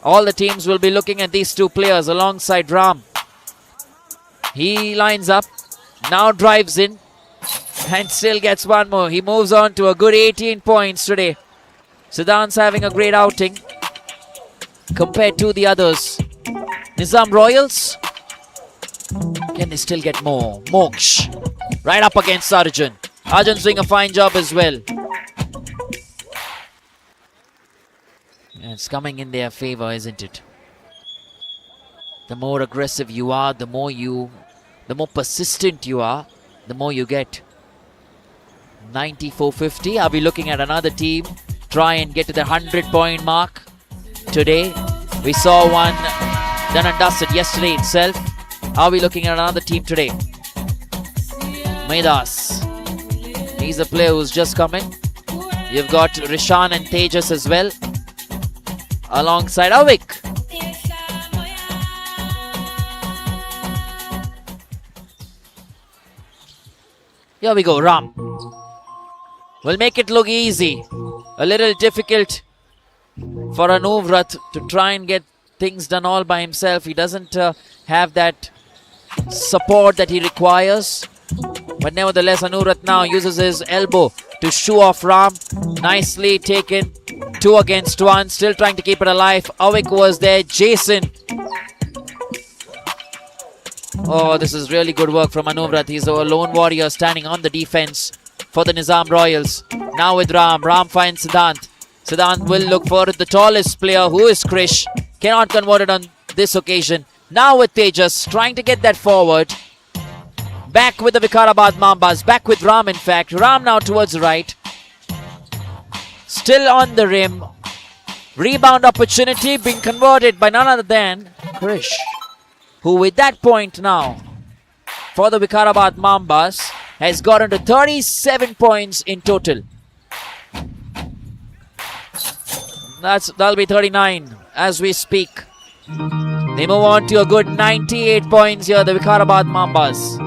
all the teams will be looking at these 2 players alongside Ram. He lines up. Now drives in and still gets 1 more. He moves on to a good 18 points today. Siddhant's having a great outing compared to the others. Nizam Royals, can they still get more? Moksh right up against Arjun. Arjun's doing a fine job as well. And it's coming in their favor, isn't it? The more aggressive you are, the more persistent you are, the more you get. 94-50. Are we looking at another team try and get to the 100-point mark today? We saw one done and dusted yesterday itself. Are we looking at another team today? Medas. He's a player who's just come in. You've got Rishan and Tejas as well, alongside Avik. Here we go, Ram. Will make it look easy. A little difficult for Anuvrat to try and get things done all by himself. He doesn't have that support that he requires. But nevertheless, Anuvrat now uses his elbow to shoo off Ram. Nicely taken. 2 against 1. Still trying to keep it alive. Avik was there. Jason. Oh, this is really good work from Anuvrat. He's a lone warrior standing on the defense for the Nizam Royals. Now with Ram. Ram finds Siddhant. Siddhant will look for the tallest player, who is Krish. Cannot convert it on this occasion. Now with Tejas, trying to get that forward. Back with the Vikarabad Mambas. Back with Ram, in fact. Ram now towards the right. Still on the rim. Rebound opportunity being converted by none other than Krish, who with that point now for the Vikarabad Mambas has gotten to 37 points in total. That'll be 39 as we speak. They move on to a good 98 points here, the Vikarabad Mambas.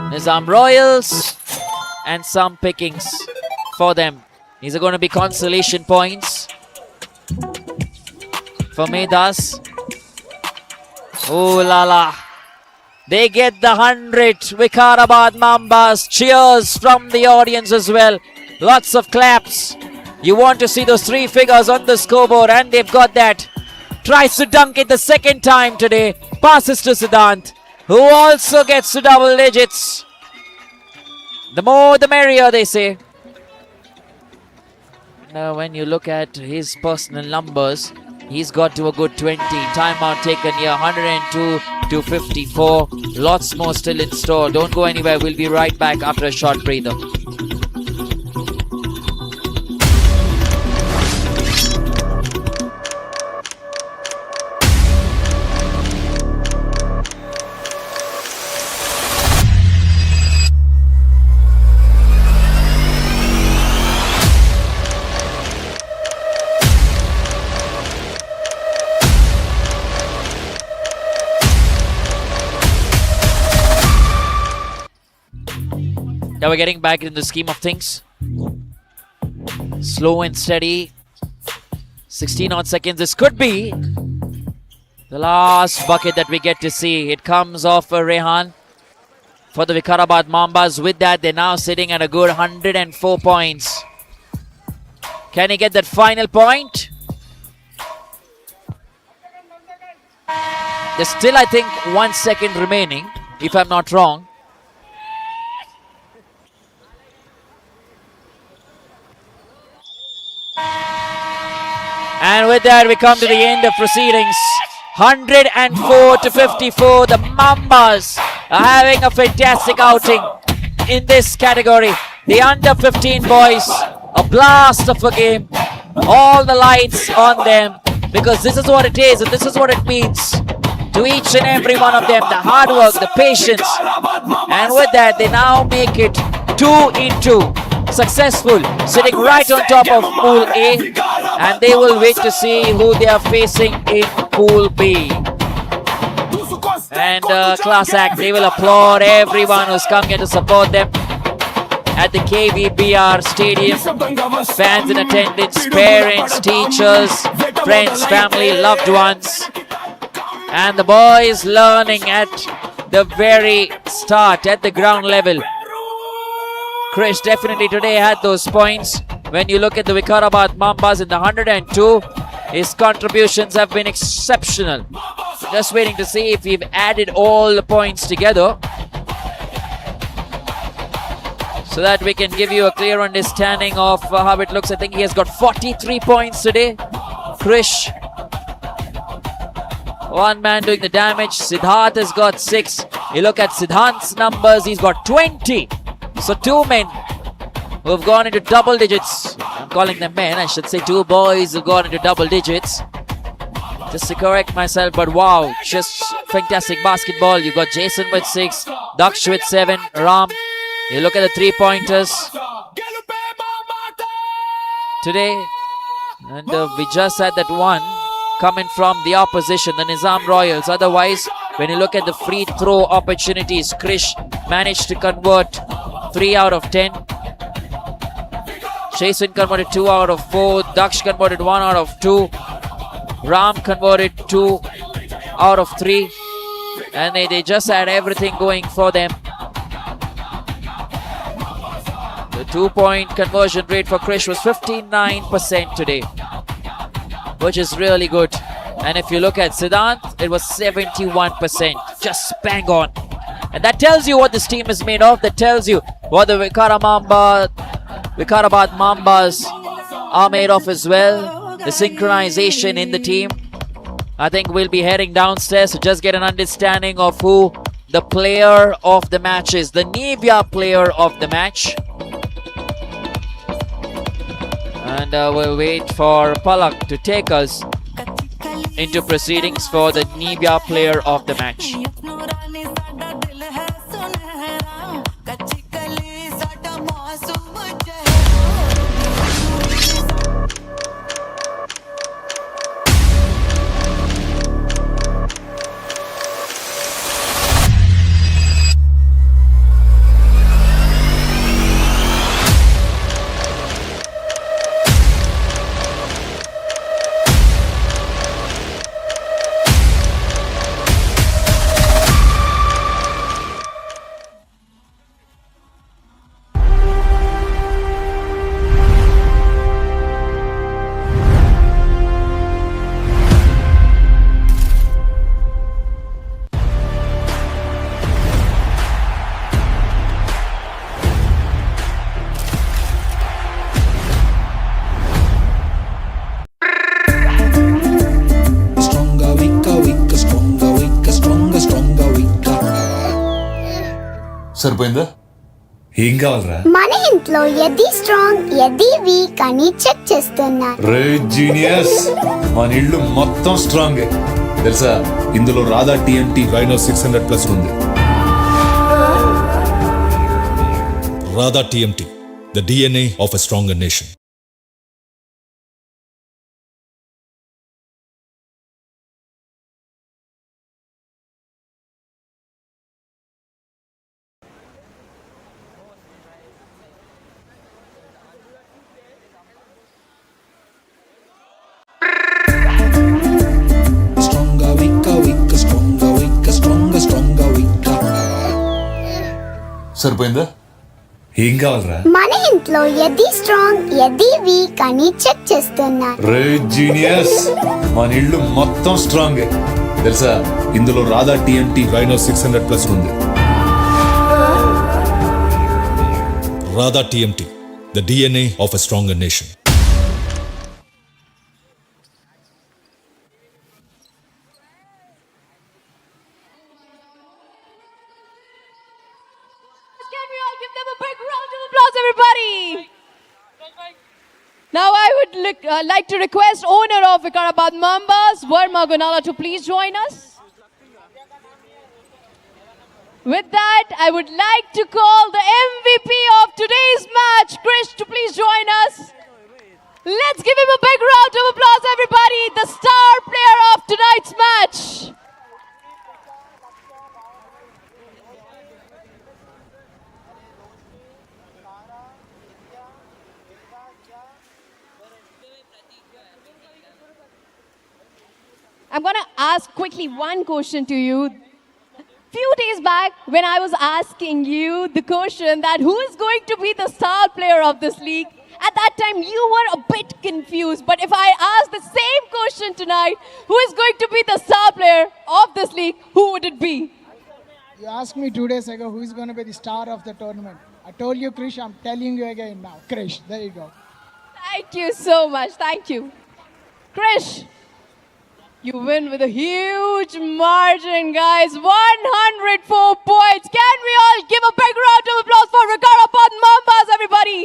Nizam Royals and some pickings for them. These are going to be consolation points for Medas. Oh la la. They get the 100. Vikarabad Mambas. Cheers from the audience as well. Lots of claps. You want to see those 3 figures on the scoreboard, and they've got that. Tries to dunk it the second time today. Passes to Siddhant, who also gets to double digits. The more the merrier, they say. Now when you look at his personal numbers, he's got to a good 20. Timeout taken here, 102 to 54. Lots more still in store. Don't go anywhere. We'll be right back after a short breather. Now we're getting back in the scheme of things. Slow and steady. 16 odd seconds. This could be the last bucket that we get to see. It comes off Rehan for the Vikarabad Mambas. With that, they're now sitting at a good 104 points. Can he get that final point? There's still, I think, 1 second remaining, if I'm not wrong. And with that, we come to the end of proceedings. 104 to 54. The Mambas are having a fantastic outing in this category. The under 15 boys, a blast of a game. All the lights on them, because this is what it is and this is what it means to each and every one of them. The hard work, the patience. And with that, they now make it 2 in 2. Successful, sitting right on top of Pool A, and they will wait to see who they are facing in Pool B. And class act, they will applaud everyone who's come here to support them at the KVBR Stadium. Fans in attendance, parents, teachers, friends, family, loved ones, and the boys learning at the very start, at the ground level. Krish definitely today had those points. When you look at the Vikarabad Mambas in the 102, his contributions have been exceptional. Just waiting to see if we've added all the points together, so that we can give you a clear understanding of how it looks. I think he has got 43 points today. Krish, one man doing the damage. Siddharth has got 6. You look at Siddhant's numbers, he's got 20. So 2 men who have gone into double digits. I'm calling them men, I should say 2 boys who have gone into double digits. Just to correct myself, but wow, just fantastic basketball. You've got Jason with 6, Daksh with 7. Ram, you look at the 3-pointers today. And we just had that one coming from the opposition, the Nizam Royals. Otherwise, when you look at the free throw opportunities, Krish managed to convert 3 out of 10. Jason converted 2 out of 4. Daksh converted 1 out of 2. Ram converted 2 out of 3. And they just had everything going for them. The 2-point conversion rate for Krish was 59% today, which is really good. And if you look at Siddhant, it was 71%, just bang on. And that tells you what this team is made of. That tells you what the Vikarabad Mambas are made of as well. The synchronization in the team. I think we'll be heading downstairs to just get an understanding of who the player of the match is. The Nivea player of the match. And we'll wait for Palak to take us into proceedings for the Nivea player of the match. సరిపోయిందా? ఏం కావాలరా? మన ఇంట్లో ఎది strong ఎది week అని check చేస్తున్నా. రే genius, మన ఇల్లు మొత్తం స్ట్రాంగ్ తెలుసా? ఇందులో రాధా టీఎంటీ రైనో 600+ ఉంది. Radha TMT, the DNA of a stronger nation. సరిపోయిందా? ఏం కావాలరా? మన ఇంట్లో ఎది స్ట్రాంగ్ ఎది వీక్ అని చెక్ చేస్తున్నా. రే జీనియస్, మన ఇల్లు మొత్తం స్ట్రాంగ్ తెలుసా? ఇందులో రాధా టీఎంటీ రైనో 600+ ఉంది. Radha TMT, the DNA of a stronger nation. Can we all give them a big round of applause, everybody? Now I would like to request owner of Vikarabad Mambas, Verma Gunala, to please join us. With that, I would like to call the MVP of today's match, Krish, to please join us. Let's give him a big round of applause, everybody, the star player of tonight's match. I'm going to ask quickly one question to you. Few days back, when I was asking you the question that who is going to be the star player of this league, at that time you were a bit confused. But if I ask the same question tonight, who is going to be the star player of this league, who would it be? You asked me 2 days ago who is going to be the star of the tournament. I told you, Krish, I'm telling you again now. Krish, there you go. Thank you so much. Thank you. Krish, you win with a huge margin, guys. 104 points. Can we all give a big round of applause for Vikarabad Mambas, everybody?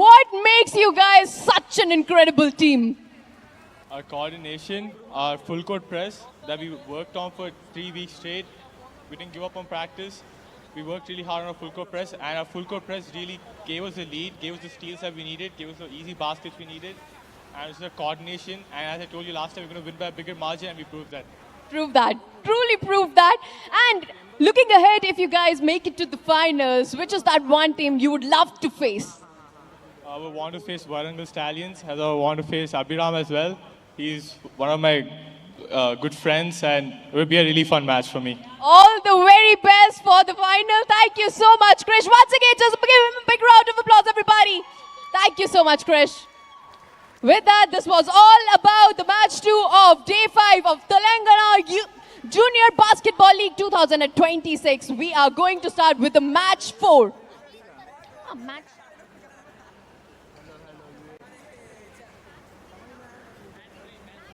What makes you guys such an incredible team? our coordination, our full court press that we worked on for 3 weeks straight. We didn't give up on practice. We worked really hard on our full court press, and our full court press really gave us the lead, gave us the steals that we needed, gave us the easy baskets we needed. And it's the coordination, and as I told you last time, we're going to win by a bigger margin, and we proved that. Prove that. Truly prove that. And looking ahead, if you guys make it to the finals, which is that one team you would love to face? We want to face Warangal Stallions, as I want to face Abhiram as well. He's one of my good friends, and it will be a really fun match for me. All the very best for the final. Thank you so much, Krish. Once again, just give him a big round of applause, everybody. Thank you so much, Krish. With that, this was all about the match 2 of day 5 of Telangana Junior Basketball League 2026. We are going to start with the match 4. Match